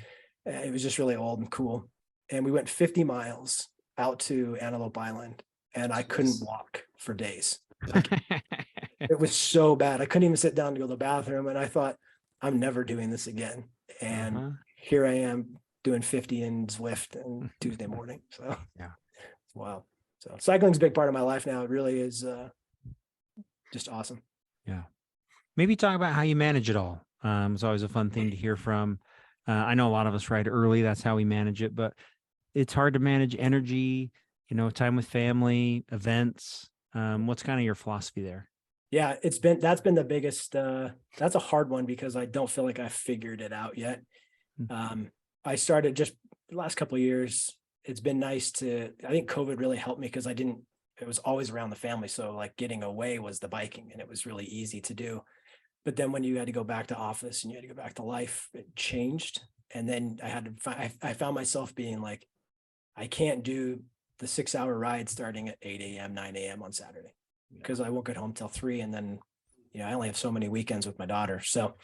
C: it was just really old and cool. And we went 50 miles out to Antelope Island, and I couldn't walk for days. Like, it was so bad. I couldn't even sit down to go to the bathroom. And I thought, I'm never doing this again. And here I am doing 50 in Zwift on Tuesday morning. So
A: yeah,
C: wow. So cycling's a big part of my life now. It really is just awesome.
A: Yeah. Maybe talk about how you manage it all. It's always a fun thing to hear from. I know a lot of us ride early. That's how we manage it, but it's hard to manage energy, time with family, events. What's kind of your philosophy there?
C: Yeah, that's been the biggest, that's a hard one because I don't feel like I've figured it out yet. I started just the last couple of years. It's been nice I think COVID really helped me because it was always around the family. So like getting away was the biking, and it was really easy to do. But then when you had to go back to office and you had to go back to life, it changed. And then I found myself being like, I can't do the 6-hour ride starting at 8 a.m., 9 a.m. on Saturday because I won't get home till 3. And then, I only have so many weekends with my daughter. So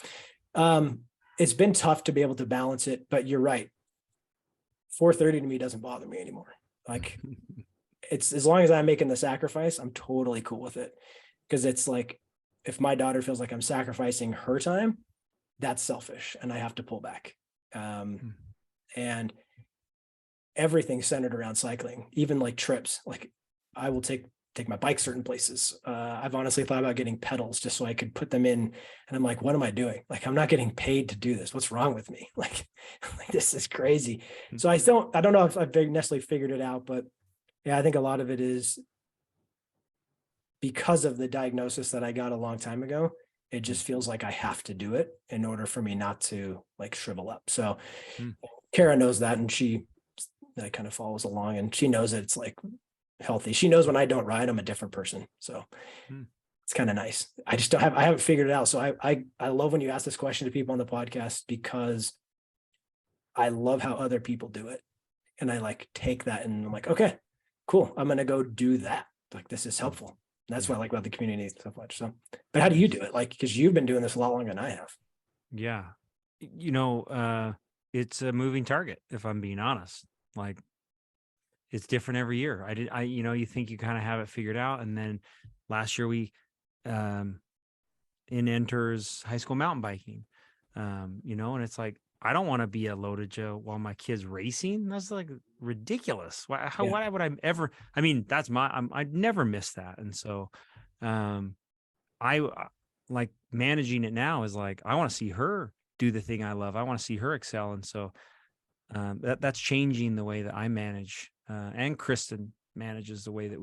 C: it's been tough to be able to balance it, but you're right. 4:30 to me doesn't bother me anymore. Like it's, as long as I'm making the sacrifice, I'm totally cool with it. Because it's like, if my daughter feels like I'm sacrificing her time, that's selfish and I have to pull back. And everything's centered around cycling, even like trips. Like I will take my bike certain places. I've honestly thought about getting pedals just so I could put them in. And I'm like, what am I doing? Like, I'm not getting paid to do this. What's wrong with me? Like this is crazy. So I don't know if I've necessarily figured it out, but yeah, I think a lot of it is because of the diagnosis that I got a long time ago. It just feels like I have to do it in order for me not to like shrivel up. So Kara knows that, and that kind of follows along, and she knows that it's like healthy. She knows when I don't ride, I'm a different person. So it's kind of nice. I haven't figured it out. So I love when you ask this question to people on the podcast because I love how other people do it. And I like take that and I'm like, okay, cool. I'm going to go do that. Like, this is helpful. And that's what I like about the community so much. So, but how do you do it? Like, because you've been doing this a lot longer than I have.
A: Yeah. It's a moving target, if I'm being honest. Like, it's different every year. You think you kind of have it figured out. And then last year we, enters high school mountain biking, and it's like, I don't want to be a Lodija while my kid's racing. That's like ridiculous. Why would I ever, that's I'd never miss that. And so, I like managing it now is like, I want to see her do the thing I love. I want to see her excel. And so, that's changing the way that I manage, and Kristen manages the way that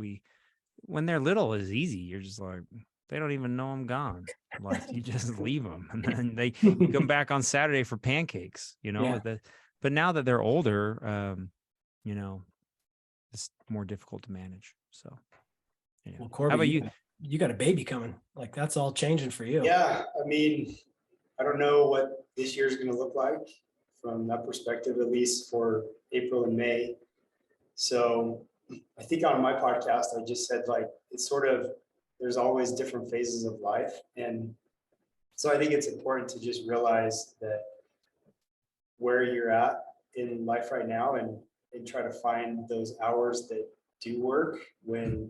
A: when they're little is easy. You're just like, they don't even know I'm gone. Like, you just leave them, and then they come back on Saturday for pancakes, but now that they're older, it's more difficult to manage. So, yeah.
C: Well, Corby,
A: how about you?
C: you got a baby coming. Like that's all changing for you.
B: Yeah. I mean, I don't know what this year's going to look like from that perspective, at least for April and May. So I think on my podcast, I just said like, it's sort of, there's always different phases of life. And so I think it's important to just realize that where you're at in life right now and try to find those hours that do work when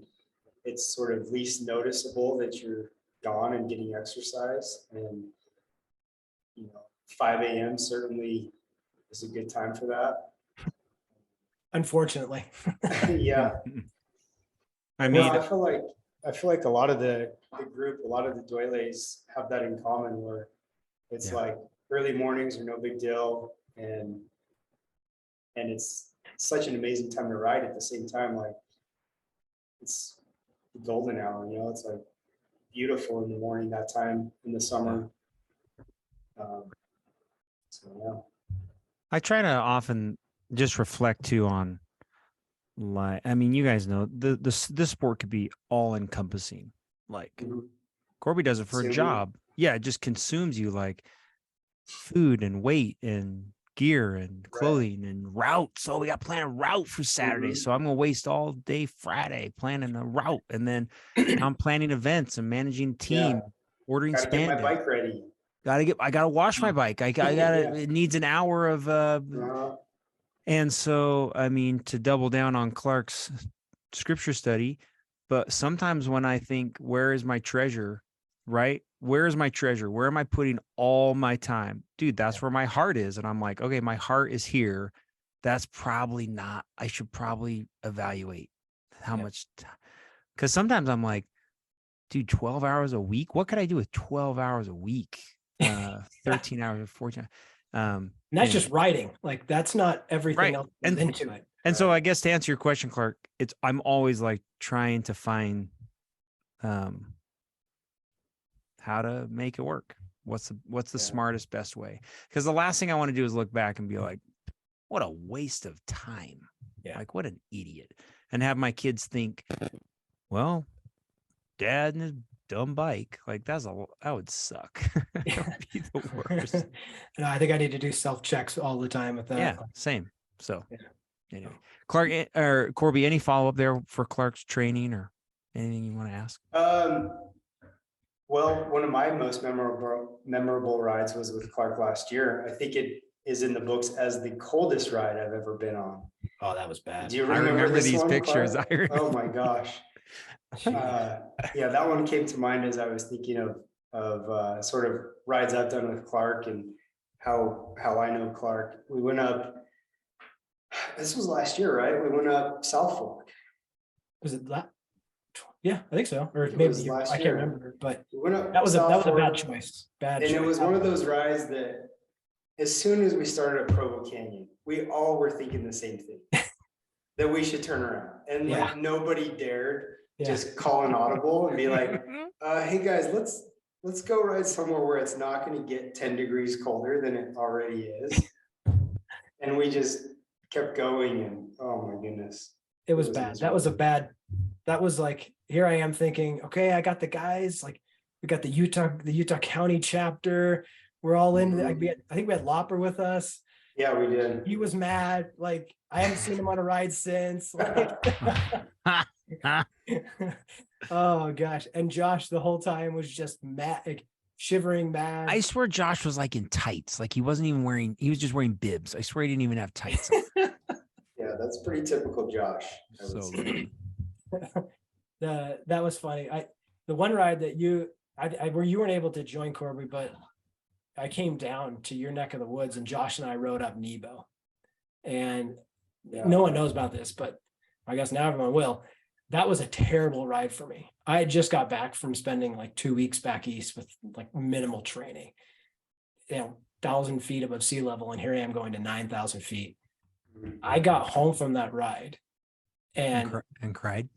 B: it's sort of least noticeable that you're gone and getting exercise. And, 5 a.m. certainly is a good time for that.
C: Unfortunately.
B: Yeah.
A: I mean,
B: I feel like a lot of the group, a lot of the Duoles have that in common where it's like early mornings are no big deal. And it's such an amazing time to ride at the same time. Like it's the golden hour, it's like beautiful in the morning, that time in the summer. So yeah.
A: I try to often just reflect too on like, I mean, you guys know this sport could be all encompassing. Like Corby does it for a job. Yeah. It just consumes you like food and weight and gear and clothing and route. So we got to plan a route for Saturday. So I'm going to waste all day Friday planning a route. And then I'm planning events and managing team, ordering
B: spandex. Get my bike ready. I
A: gotta wash my bike. I gotta, it needs an hour of, and so, I mean, to double down on Clark's scripture study, but sometimes when I think, where is my treasure, right? Where is my treasure? Where am I putting all my time? Dude, that's where my heart is. And I'm like, okay, my heart is here. That's probably not, I should probably evaluate how much, because sometimes I'm like, dude, 12 hours a week? What could I do with 12 hours a week? 13 hours or 14.
C: And that's just writing. Like that's not everything else into it.
A: And so I guess to answer your question, Clark, I'm always like trying to find how to make it work. What's the smartest, best way? Because the last thing I want to do is look back and be like, what a waste of time. Yeah. Like what an idiot. And have my kids think, well, dad and his dumb bike, like that would suck. That would be the worst.
C: No, I think I need to do self-checks all the time with that.
A: Yeah, same. So anyway, Clark or Corby, any follow-up there for Clark's training or anything you want to ask?
B: Well, one of my most memorable rides was with Clark last year. I think it is in the books as the coldest ride I've ever been on.
C: Oh, that was bad.
B: Do you remember
A: these pictures?
B: Oh my gosh. That one came to mind as I was thinking of sort of rides I've done with Clark and how I know Clark. We went up, this was last year, right? We went up South Fork.
C: Was it that? Yeah, I think so. Or maybe I can't remember, but
B: we went up
C: that was a bad choice. And
B: it was one of those rides that as soon as we started at Provo Canyon, we all were thinking the same thing, that we should turn around. And like nobody dared just call an audible and be like, hey guys, let's go ride somewhere where it's not going to get 10 degrees colder than it already is. And we just kept going and oh my goodness.
C: It was bad. That was like, here I am thinking, okay, I got the guys, like we got the Utah County chapter. We're all in. I think we had Lopper with us.
B: Yeah, we did.
C: He was mad. Like I haven't seen him on a ride since. Like, oh gosh. And Josh the whole time was just mad, like, shivering mad.
A: I swear Josh was like in tights. Like he wasn't even wearing, he was just wearing bibs. I swear he didn't even have tights on.
B: Yeah, that's pretty typical Josh.
C: That was funny. The one ride that you weren't able to join, Corby, but I came down to your neck of the woods and Josh and I rode up Nebo. And no one knows about this, but I guess now everyone will. That was a terrible ride for me. I had just got back from spending like 2 weeks back east with like minimal training, 1,000 feet above sea level. And here I am going to 9,000 feet. I got home from that ride and
A: cried.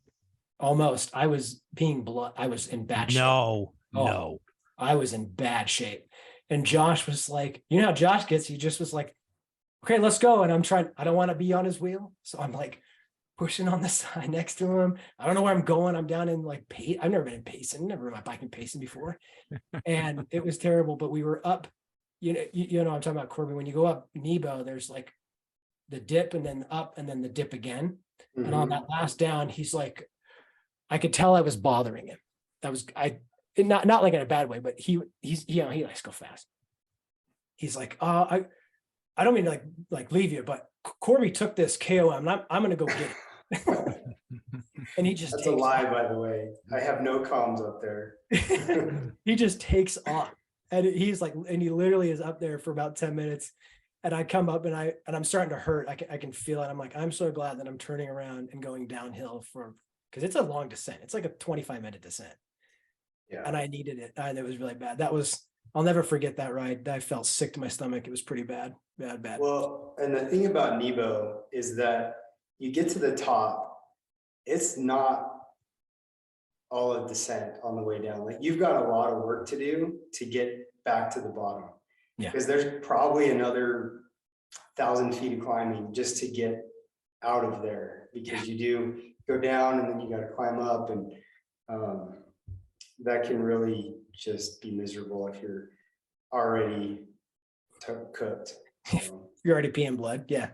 C: Almost. I was peeing blood. I was in bad shape.
A: No.
C: I was in bad shape. And Josh was like, you know how Josh gets, he just was like, okay, let's go. And I don't want to be on his wheel. So I'm like pushing on the side next to him. I don't know where I'm going. I'm down in like I've never been in Payson, never ridden my bike in Payson before. And it was terrible, but we were up, you know, I'm talking about Corby. When you go up Nebo, there's like the dip and then up and then the dip again. Mm-hmm. And on that last down, he's like, I could tell I was bothering him. Not like in a bad way, but he likes to go fast. He's like, I don't mean to like leave you, but Corby took this KOM. I'm going to go get it. And he just
B: That's a lie, by the way. I have no comms up there.
C: He just takes off, and he's like, and he literally is up there for about 10 minutes. And I come up and I'm starting to hurt. I can feel it. I'm like, I'm so glad that I'm turning around and going downhill because it's a long descent. It's like a 25-minute descent. Yeah. And I needed it. And it was really bad. I'll never forget that ride. I felt sick to my stomach. It was pretty bad.
B: Well, and the thing about Nebo is that you get to the top, it's not all of descent on the way down. Like, you've got a lot of work to do to get back to the bottom. Yeah. Because there's probably another 1,000 feet of climbing just to get out of there, because you do go down and then you got to climb up, and that can really just be miserable if you're already cooked. So.
C: You're already peeing blood. Yeah.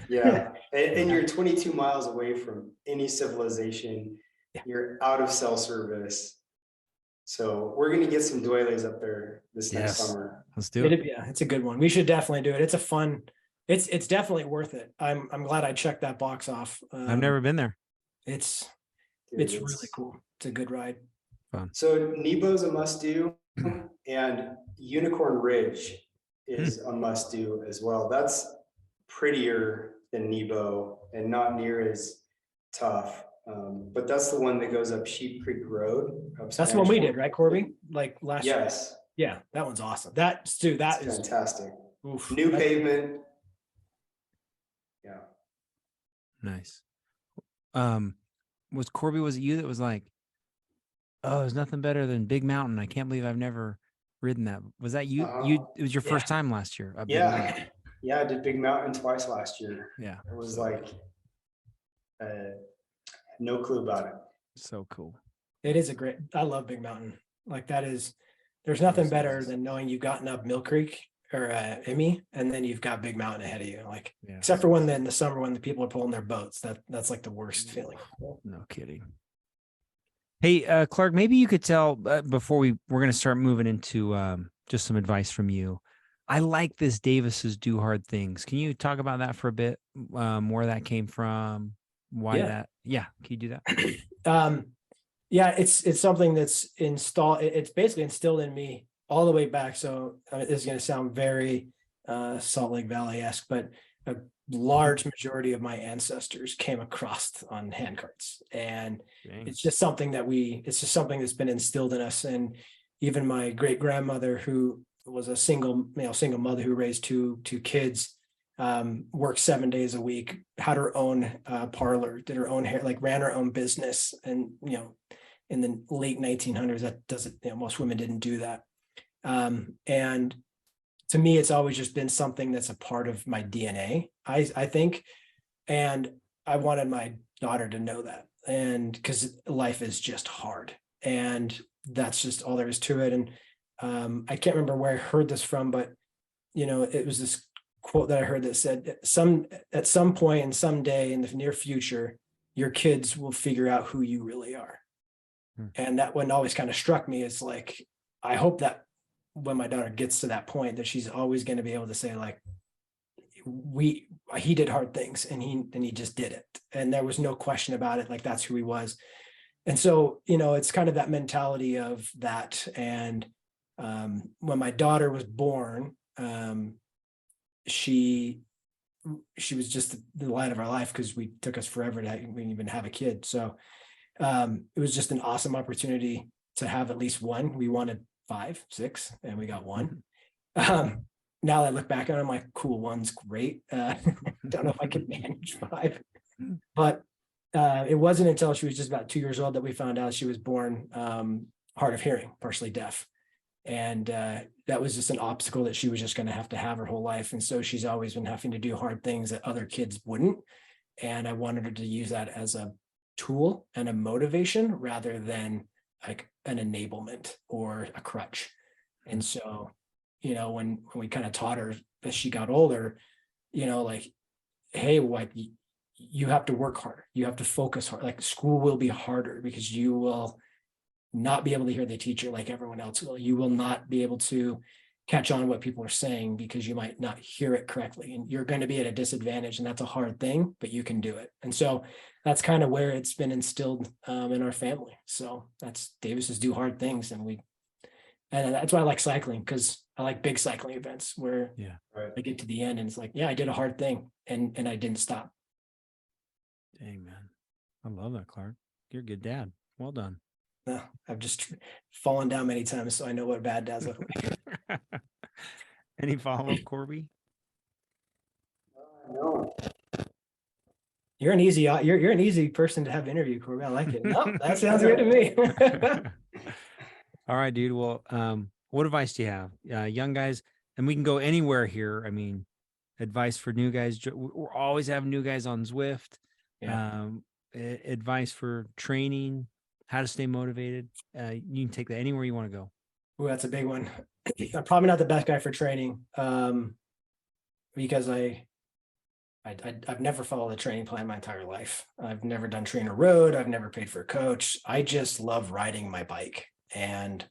B: Yeah. And you're 22 miles away from any civilization. Yeah. You're out of cell service. So we're going to get some Duoles up there this next summer.
A: Let's do it.
C: Yeah, it's a good one. We should definitely do it. It's a fun, it's definitely worth it. I'm glad I checked that box off.
A: I've never been there.
C: It's really cool. It's a good ride.
A: Fun.
B: So Nebo's a must do, and Unicorn Ridge is a must do as well. That's prettier than Nebo and not near as tough. But that's the one that goes up Sheep Creek Road.
C: That's the one we did, right, Corby? Like last year.
B: Yes.
C: Yeah, that one's awesome. That is
B: fantastic.
C: Oof,
B: new pavement. Yeah.
A: Nice. Was it you that was like, oh, there's nothing better than Big Mountain? I can't believe I've never ridden that. Was that you? It was your first time last year.
B: Yeah. Yeah, I did Big Mountain twice last year.
A: Yeah.
B: It was like no clue about it.
A: So cool.
C: It is I love Big Mountain. Like, there's nothing better than knowing you've gotten up Mill Creek or Emmy, and then you've got Big Mountain ahead of you. Like, except for when in the summer when the people are pulling their boats, that's like the worst feeling.
A: No kidding. Hey, Clark, maybe you could tell before we're going to start moving into just some advice from you. I like this Davis's Do Hard Things. Can you talk about that for a bit? Where that came from? Why that? Yeah. Can you do that?
C: Yeah, it's something that's installed. It's basically instilled in me all the way back. So this is going to sound very Salt Lake Valley-esque, but a large majority of my ancestors came across on handcarts, and it's just something that's been instilled in us. And even my great grandmother, who was a single mother who raised two kids, worked 7 days a week, had her own parlor, did her own hair, like ran her own business. And, in the late 1900s, that doesn't, most women didn't do that. And to me, it's always just been something that's a part of my DNA, I think. And I wanted my daughter to know that. And because life is just hard, and that's just all there is to it. And I can't remember where I heard this from, but it was this quote that I heard that said, at some point and someday in the near future, your kids will figure out who you really are. And that one always kind of struck me as like, I hope that when my daughter gets to that point, that she's always going to be able to say, like, he did hard things, and he just did it. And there was no question about it. Like, that's who he was. And so, it's kind of that mentality of that. And when my daughter was born, she was just the light of our life, because we took us forever to even have a kid. So it was just an awesome opportunity to have at least one. We wanted 5, 6, and we got one. Now that I look back on it, I'm like, cool, one's great. Don't know if I can manage 5, but it wasn't until she was just about 2 years old that we found out she was born hard of hearing, partially deaf. And that was just an obstacle that she was just going to have her whole life. And so she's always been having to do hard things that other kids wouldn't. And I wanted her to use that as a tool and a motivation rather than like an enablement or a crutch. And so, you know, when we kind of taught her as she got older, you know, like, hey, like you have to work harder. You have to focus hard. Like school will be harder because you will not be able to hear the teacher like everyone else will. You will not be able to catch on what people are saying because you might not hear it correctly, and you're going to be at a disadvantage, and that's a hard thing, but you can do it. And so that's kind of where it's been instilled in our family. So that's Davis's do hard things. And that's why I like cycling, because I like big cycling events where I get to the end and it's like, yeah, I did a hard thing and I didn't stop.
A: Dang, man. I love that, Clark. You're a good dad. Well done.
C: No, I've just fallen down many times, so I know what bad dads look like.
A: Any follow-up, Corby?
B: No.
C: You're an easy person to have interview, Corby. I like it. No, that sounds good to me.
A: All right, dude. Well, what advice do you have? Young guys, and we can go anywhere here. I mean, advice for new guys. We're always having new guys on Zwift.
C: Yeah.
A: Advice for training, how to stay motivated. You can take that anywhere you want to go.
C: Oh, that's a big one. I'm probably not the best guy for training, because I've never followed a training plan my entire life. I've never done trainer road. I've never paid for a coach. I just love riding my bike, but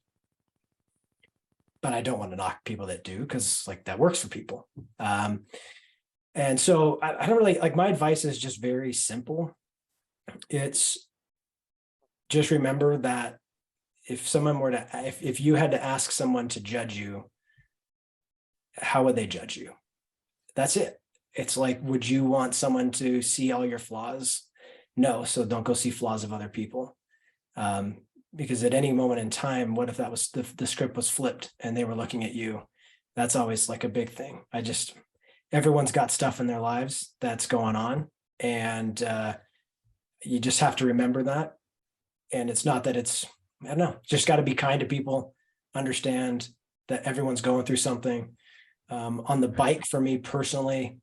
C: I don't want to knock people that do, because like that works for people. And so I don't really like, my advice is just very simple. It's just remember that if someone were to, if you had to ask someone to judge you, how would they judge you? That's it. It's like, would you want someone to see all your flaws? No. So don't go see flaws of other people. Because at any moment in time, what if that was the script was flipped and they were looking at you? That's always like a big thing. Everyone's got stuff in their lives that's going on, and you just have to remember that. And it's not that I don't know, just got to be kind to people, understand that everyone's going through something. On the bike, for me personally,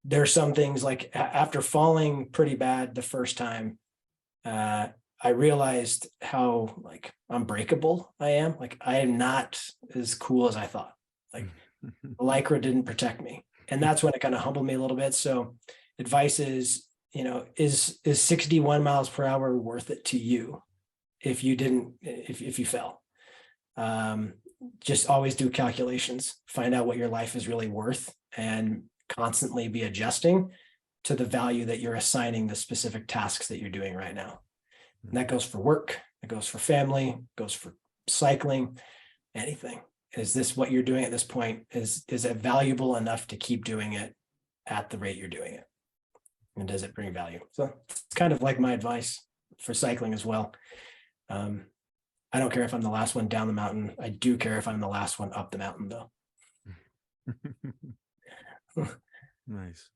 C: there's some things like after falling pretty bad the first time, I realized how like unbreakable I am. Like I am not as cool as I thought. Like Lycra didn't protect me. And that's when it kind of humbled me a little bit. So advice is, is 61 miles per hour worth it to you if you fell? Just always do calculations, find out what your life is really worth, and constantly be adjusting to the value that you're assigning the specific tasks that you're doing right now. And that goes for work, it goes for family, goes for cycling, anything. Is this what you're doing at this point? Is it valuable enough to keep doing it at the rate you're doing it? And does it bring value? So it's kind of like my advice for cycling as well. I don't care if I'm the last one down the mountain. I do care if I'm the last one up the mountain, though.
A: Nice.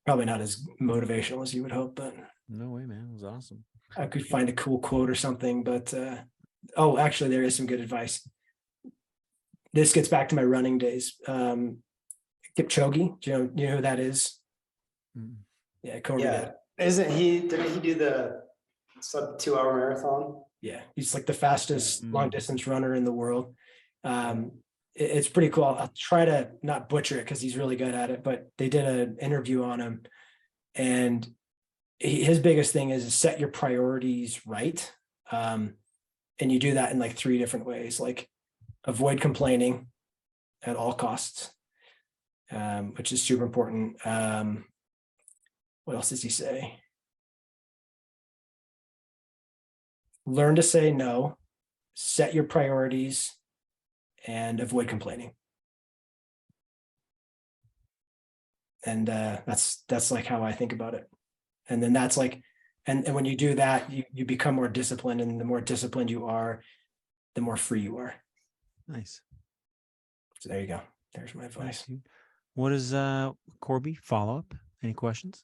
C: Probably not as motivational as you would hope, but
A: no way, man. It was awesome.
C: I could find a cool quote or something, but actually there is some good advice. This gets back to my running days. Kipchoge, do you know who that is? Yeah,
B: didn't he do the sub 2 hour marathon?
C: Yeah, he's like the fastest long distance runner in the world. It's pretty cool. I'll try to not butcher it because he's really good at it, but they did an interview on him, and his biggest thing is set your priorities right. And you do that in like 3 different ways, like avoid complaining at all costs, which is super important. What else does he say? Learn to say no, set your priorities, and avoid complaining. And that's like how I think about it. And then that's like, and when you do that, you become more disciplined, and the more disciplined you are, the more free you are.
A: Nice.
C: So there you go. There's my advice.
A: What is Corby follow up? Any questions?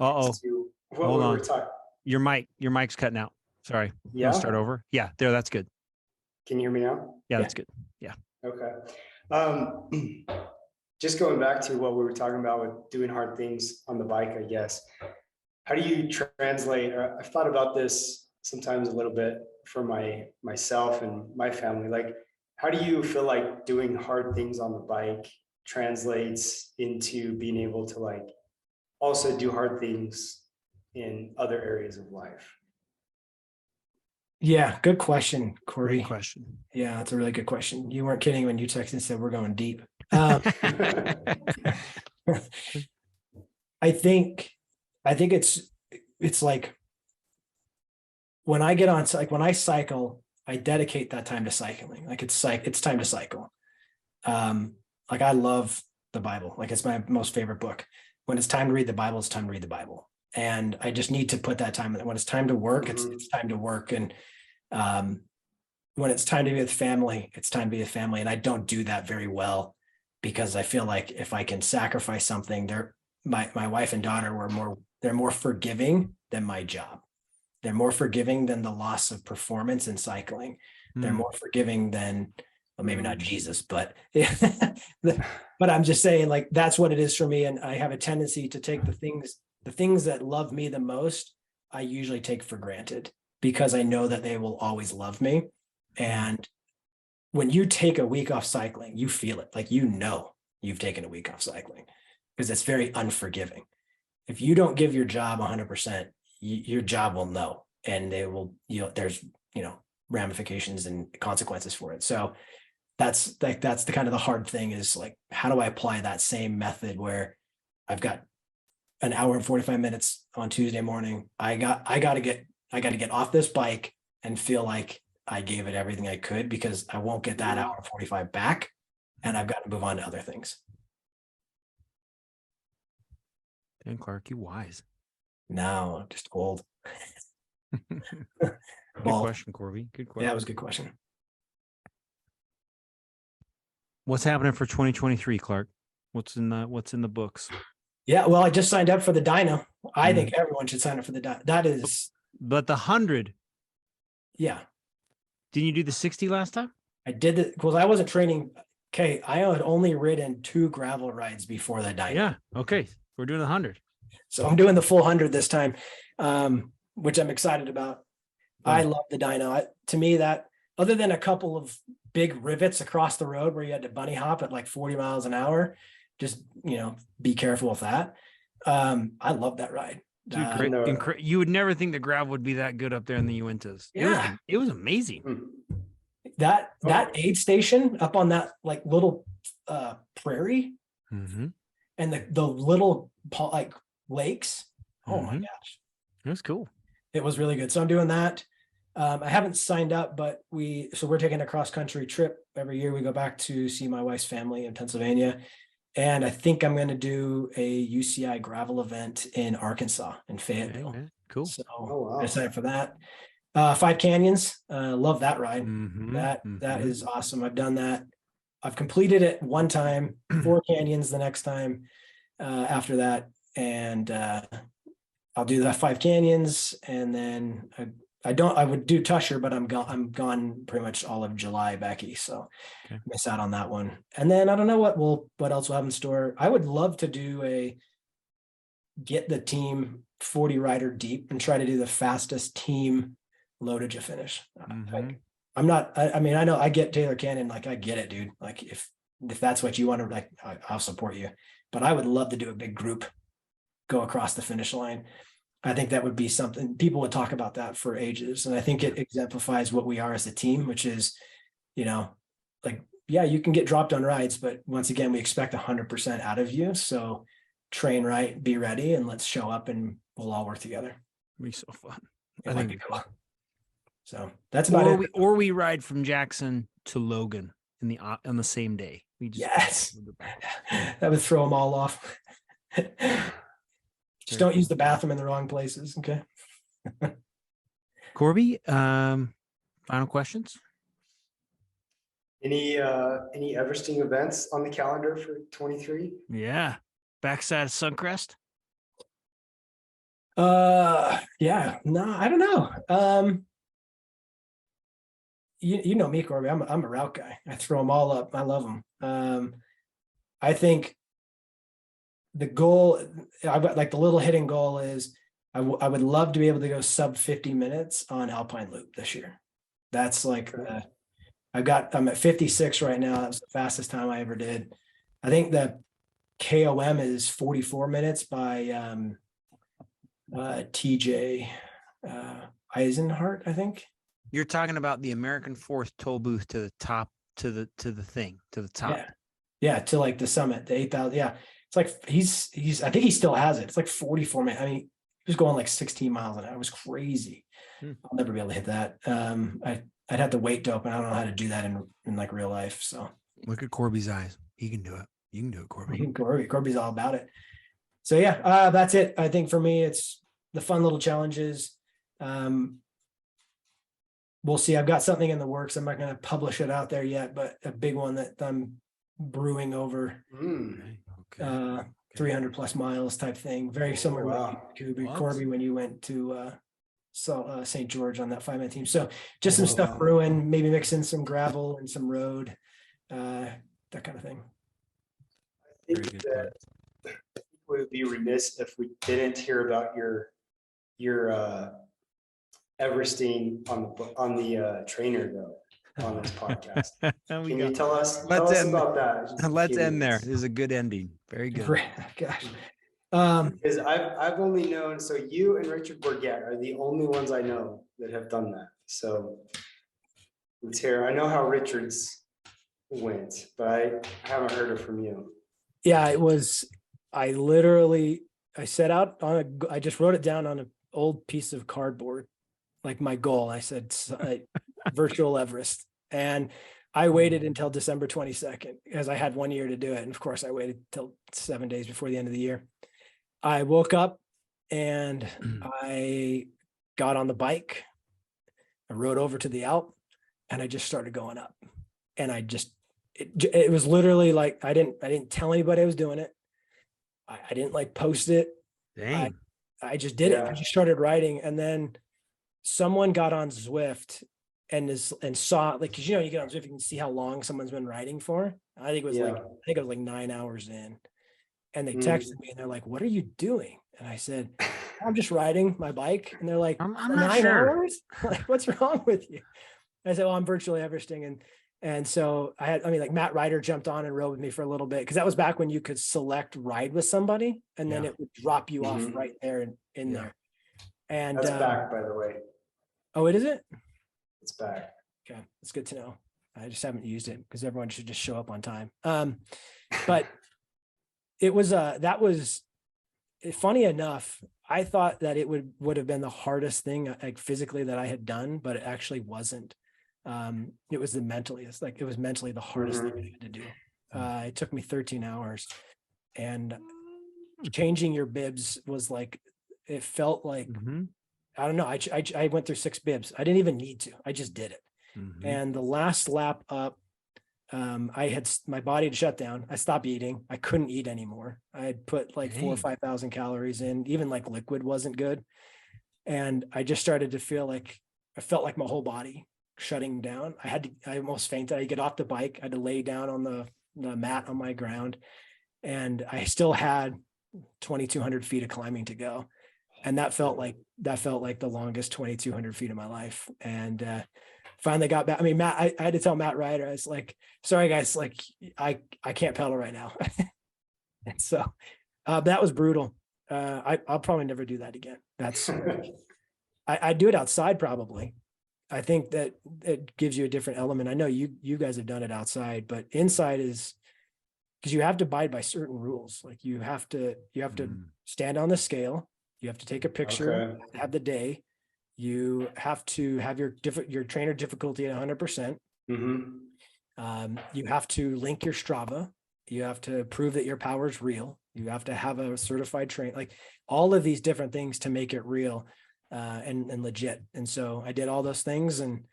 B: Hold on.
A: Your mic's cutting out. Sorry.
B: Yeah.
A: I'll start over. Yeah, there. That's good.
B: Can you hear me now?
A: Yeah, that's good. Yeah.
B: Okay. Just going back to what we were talking about with doing hard things on the bike, I guess. How do you translate? I've thought about this sometimes a little bit for myself and my family. Like, how do you feel like doing hard things on the bike translates into being able to like also do hard things in other areas of life?
C: Yeah, good question, Corey.
A: Great question.
C: Yeah, that's a really good question. You weren't kidding when you texted and said we're going deep. I think it's like when I get on, like when I cycle, I dedicate that time to cycling. Like it's time to cycle. Like I love the Bible. Like it's my most favorite book. When it's time to read the Bible, it's time to read the Bible. And I just need to put that time. When it's time to work, it's time to work. And when it's time to be with family, it's time to be with family. And I don't do that very well because I feel like if I can sacrifice something, my wife and daughter they're more forgiving than my job. They're more forgiving than the loss of performance in cycling. They're more forgiving than, well, maybe not Jesus, but but I'm just saying like that's what it is for me. And I have a tendency to take the things that love me the most, I usually take for granted because I know that they will always love me. And when you take a week off cycling, you feel it. Like, you know, you've taken a week off cycling because it's very unforgiving. If you don't give your job 100%, your job will know, and they will, there's, ramifications and consequences for it. So that's the kind of the hard thing is like, how do I apply that same method where I've got an hour and 45 minutes on Tuesday morning. I got to get off this bike and feel like I gave it everything I could, because I won't get that hour and 45 back, and I've got to move on to other things.
A: Dan Clark, you wise.
C: No, I'm just old.
A: Good question, Corby. Good question.
C: Yeah, that was a good question.
A: What's happening for 2023, Clark? What's in the books?
C: Yeah, well, I just signed up for the dyno. I think everyone should sign up for the dyno. That is,
A: but the 100.
C: Yeah.
A: Didn't you do the 60 last time?
C: I did it because I wasn't training. Okay, I had only ridden 2 gravel rides before the dyno.
A: Yeah. Okay, we're doing the 100.
C: So I'm doing the full 100 this time, which I'm excited about. Yeah. I love the dyno. To me, that, other than a couple of big rivets across the road where you had to bunny hop at like 40 miles an hour, just, be careful with that. I love that ride.
A: Dude, you would never think the gravel would be that good up there in the Uintas.
C: Yeah.
A: It was amazing.
C: That aid station up on that like little prairie, and the little like lakes. Oh my gosh.
A: It was cool.
C: It was really good. So I'm doing that. I haven't signed up, but we're taking a cross country trip every year. We go back to see my wife's family in Pennsylvania. And I think I'm going to do a UCI gravel event in Arkansas, in Fayetteville. Okay,
A: cool.
C: So I signed up for that. 5 Canyons. Love that ride. That is awesome. I've done that. I've completed it one time, 4 Canyons the next time after that. And I'll do the 5 Canyons. And then I would do Tusher, but I'm gone pretty much all of July back east. So miss out on that one. And then I don't know what else we'll have in store. I would love to get the team 40 rider deep and try to do the fastest team loadage to finish. I know I get Taylor Cannon. Like, I get it, dude. Like if that's what you want to, like, I'll support you, but I would love to do a big group, go across the finish line. I think that would be something people would talk about that for ages. And I think it exemplifies what we are as a team, which is, you can get dropped on rides, but once again, we expect 100% out of you. So train right, be ready, and let's show up and we'll all work together.
A: It'll be so fun.
C: I think it'd be cool. So that's about it.
A: Or we ride from Jackson to Logan on the same day.
C: Yes. That would throw them all off. Just don't use the bathroom in the wrong places. Okay.
A: Corby, final questions?
B: Any Everesting events on the calendar for 23?
A: Yeah. Backside of Suncrest.
C: Yeah, no, I don't know. You know me, Corby. I'm a route guy. I throw them all up. I love them. I think the goal, I've got like the little hitting goal is I would love to be able to go sub 50 minutes on Alpine Loop this year. That's like I'm at 56 right now. That was the fastest time I ever did. I think the KOM is 44 minutes by TJ Eisenhart, I think.
A: You're talking about the American Force toll booth to the top, to the top.
C: Yeah, to like the summit, the 8,000. Yeah, it's like he's. I think he still has it. It's like 44 minutes. I mean, he was going like 16 miles an hour. It was crazy. I'll never be able to hit that. I'd have to weight dope, and I don't know how to do that in like real life. So
A: look at Corby's eyes. He can do it. You can do it, Corby.
C: Corby's all about it. So yeah, that's it. I think for me, it's the fun little challenges. We'll see. I've got something in the works. I'm not going to publish it out there yet, but a big one that I'm brewing over 300 plus miles type thing. Very similar to Corby when you went to St. George on that 5-man team. So just some stuff brewing, maybe mix in some gravel and some road, that kind of thing.
B: I think that we would be remiss if we didn't hear about your Everesting on the trainer though on this podcast. Can you tell us about that?
A: Let's end there. This is a good ending. Very good.
C: Gosh.
B: Because I've only known, so you and Richard Bourget are the only ones I know that have done that. So let's hear. I know how Richard's went, but I haven't heard it from you.
C: Yeah, it was. I set out on I just wrote it down on an old piece of cardboard, like my goal. I said virtual Everest, and I waited until December 22nd because I had 1 year to do it, and of course I waited till 7 days before the end of the year. I woke up and I got on the bike. I rode over to the Alp, and I just started going up, and it was literally like I didn't tell anybody I was doing it. I didn't like post it.
A: Dang.
C: I just did it. I just started riding, and then someone got on Zwift and saw, like, cause you get on Zwift, you can see how long someone's been riding for. I think it was like 9 hours in, and they texted me and they're like, "What are you doing?" And I said, "I'm just riding my bike." And they're like,
A: I'm not
C: 9
A: sure.
C: hours? Like, what's wrong with you? I said, "Well, I'm virtually Everesting." And so like Matt Ryder jumped on and rode with me for a little bit, because that was back when you could select ride with somebody and then it would drop you off right there in there. And
B: that's back, by the way.
C: Oh, it is it?
B: It's back.
C: Okay, that's good to know. I just haven't used it because everyone should just show up on time. But it was that was funny enough. I thought that it would have been the hardest thing, like physically, that I had done, but it actually wasn't. It was mentally the hardest thing I had to do. It took me 13 hours, and changing your bibs was like, it felt like, I don't know. I went through 6 bibs. I didn't even need to, I just did it. And the last lap up, my body had shut down. I stopped eating. I couldn't eat anymore. I had put like 4,000 or 5,000 calories in, even like liquid wasn't good. And I just started to feel like, I felt like my whole body shutting down. I almost fainted. I get off the bike. I had to lay down on the mat on my ground, and I still had 2,200 feet of climbing to go. And that felt like the longest 2,200 feet of my life. And finally got back. I mean, Matt, I had to tell Matt Ryder, I was like, "Sorry guys, like I can't pedal right now." And so that was brutal. I'll probably never do that again. That's I do it outside probably. I think that it gives you a different element. I know you guys have done it outside, but inside is, because you have to abide by certain rules. Like you have to stand on the scale. You have to take a picture, have the day. You have to have your trainer difficulty at 100%. You have to link your Strava. You have to prove that your power is real. You have to have a certified train, like all of these different things to make it real and legit. And so I did all those things, and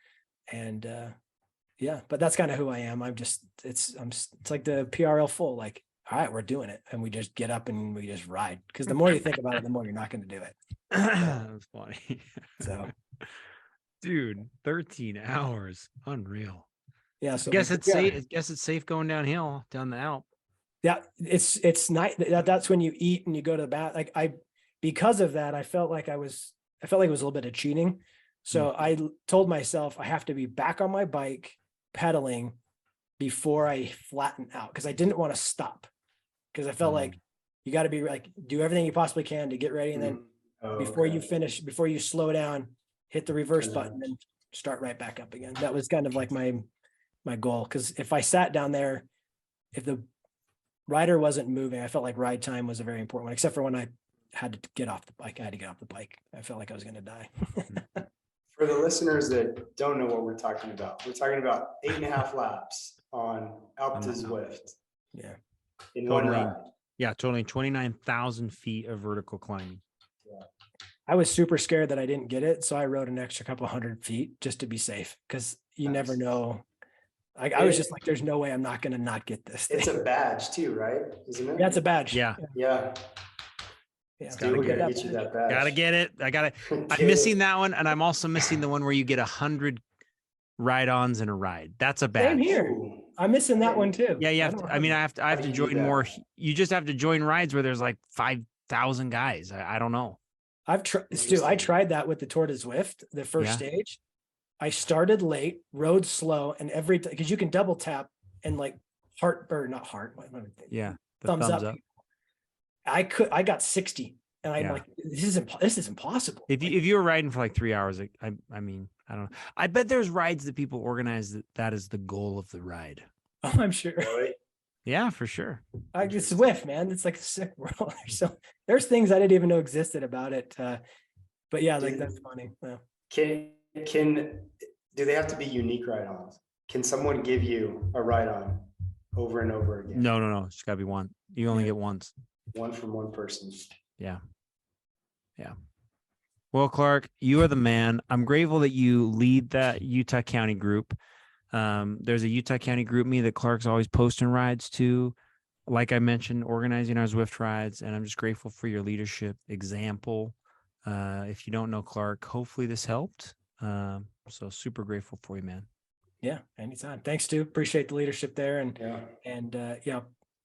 C: yeah, but that's kind of who I am. It's like the PRL full. Like all right, we're doing it. And we just get up and we just ride. Because the more you think about it, the more you're not going to do it.
A: That's funny.
C: So,
A: dude, 13 hours. Unreal.
C: Yeah. So
A: I guess it's safe. I guess it's safe going downhill down the Alp.
C: Yeah. It's nice. That's when you eat and you go to the bath. Like because of that, I felt like it was a little bit of cheating. So I told myself I have to be back on my bike pedaling before I flatten out, because I didn't want to stop, because I felt like you got to be like, do everything you possibly can to get ready. And then before you finish, before you slow down, hit the reverse button and start right back up again. That was kind of like my goal. Because if I sat down there, if the rider wasn't moving, I felt like ride time was a very important one, except for when I had to get off the bike. I had to get off the bike. I felt like I was going to die.
B: For the listeners that don't know what we're talking about 8.5 laps on Alp to Zwift.
C: Yeah.
B: In one ride.
A: Yeah, totally 29,000 feet of vertical climbing.
C: Yeah. I was super scared that I didn't get it, so I rode an extra couple 100 feet just to be safe, because you never know. I was just like, there's no way I'm not going to not get this thing.
B: It's a badge too, right? Isn't it?
C: Yeah, it's a badge.
A: Yeah.
B: Yeah.
A: Gotta get
B: you that badge.
A: Gotta get it. I'm missing that one, and I'm also missing the one where you get 100 ride-ons in a ride. That's a badge.
C: Same here. I'm missing that one too.
A: Yeah, you have to. I mean, I have to join more. You just have to join rides where there's like 5,000 guys. I don't know.
C: I've tried, Stu. I tried that with the Tour de Zwift, the first stage. I started late, rode slow, and because you can double tap and like not heart.
A: Yeah,
C: thumbs up. I got 60, and I'm like, this is impossible.
A: If you were riding for like 3 hours, I mean, I don't know. I bet there's rides that people organize that is the goal of the ride.
C: Oh, I'm sure.
B: Really?
A: Yeah, for sure.
C: It's Zwift, man. It's like a sick world. So there's things I didn't even know existed about it. But yeah, like that's funny. Yeah.
B: Do they have to be unique ride-ons? Can someone give you a ride-on over and over again?
A: No. It's gotta be one. You only get once.
B: One from one person.
A: Yeah. Well, Clark, you are the man. I'm grateful that you lead that Utah County group. There's a Utah County group me that Clark's always posting rides to, like I mentioned, organizing our Zwift rides. And I'm just grateful for your leadership example. If you don't know Clark, hopefully this helped. So super grateful for you, man. Yeah, anytime. Thanks, Stu. Appreciate the leadership there. And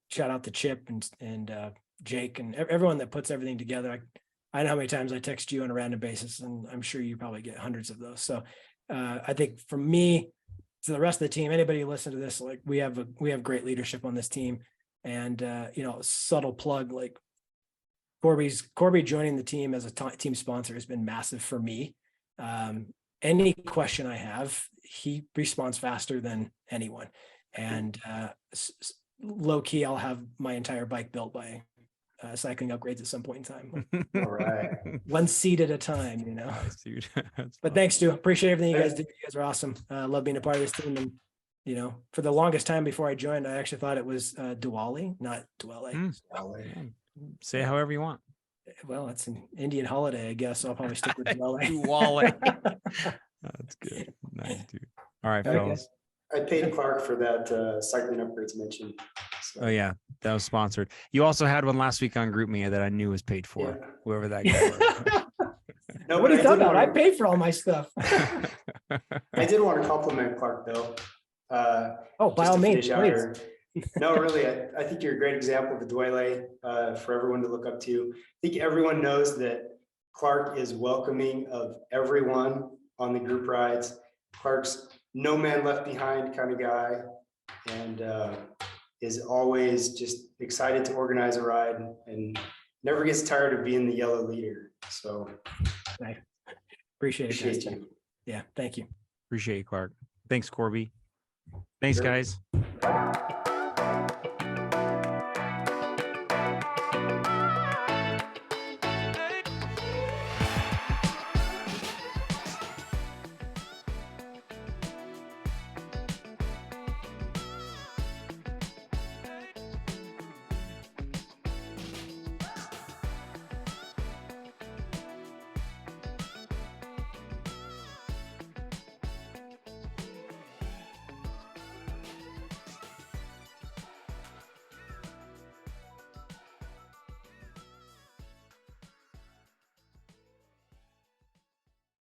A: shout out to Chip and Jake and everyone that puts everything together. I know how many times I text you on a random basis, and I'm sure you probably get hundreds of those. So I think for me, to the rest of the team, anybody who listen to this, like we have great leadership on this team. And subtle plug, like Corby joining the team as a team sponsor has been massive for me. Any question I have, he responds faster than anyone. And low key, I'll have my entire bike built by cycling upgrades at some point in time. All right. One seat at a time, Nice, dude. But thanks, Stu. Appreciate everything you guys did. You guys are awesome. Love being a part of this team. And, for the longest time before I joined, I actually thought it was Duole, not Duole. Say it however you want. Well, it's an Indian holiday, I guess. So I'll probably stick with Duole. Duole. That's good. Nice, dude. All right, fellas.
B: I paid Clark for that cycling upgrades mentioned. So.
A: Oh yeah, that was sponsored. You also had one last week on GroupMe that I knew was paid for. Yeah. Whoever that guy was.
C: No, what are you talking about? I pay for all my stuff.
B: I did want to compliment Clark though.
C: By all means, please.
B: No, really, I think you're a great example of the Duole for everyone to look up to. I think everyone knows that Clark is welcoming of everyone on the group rides. Clark's no man left behind kind of guy, and is always just excited to organize a ride and never gets tired of being the yellow leader. So
C: I appreciate you. Yeah, thank you. Appreciate you, Clark. Thanks, Corby. Thanks, guys.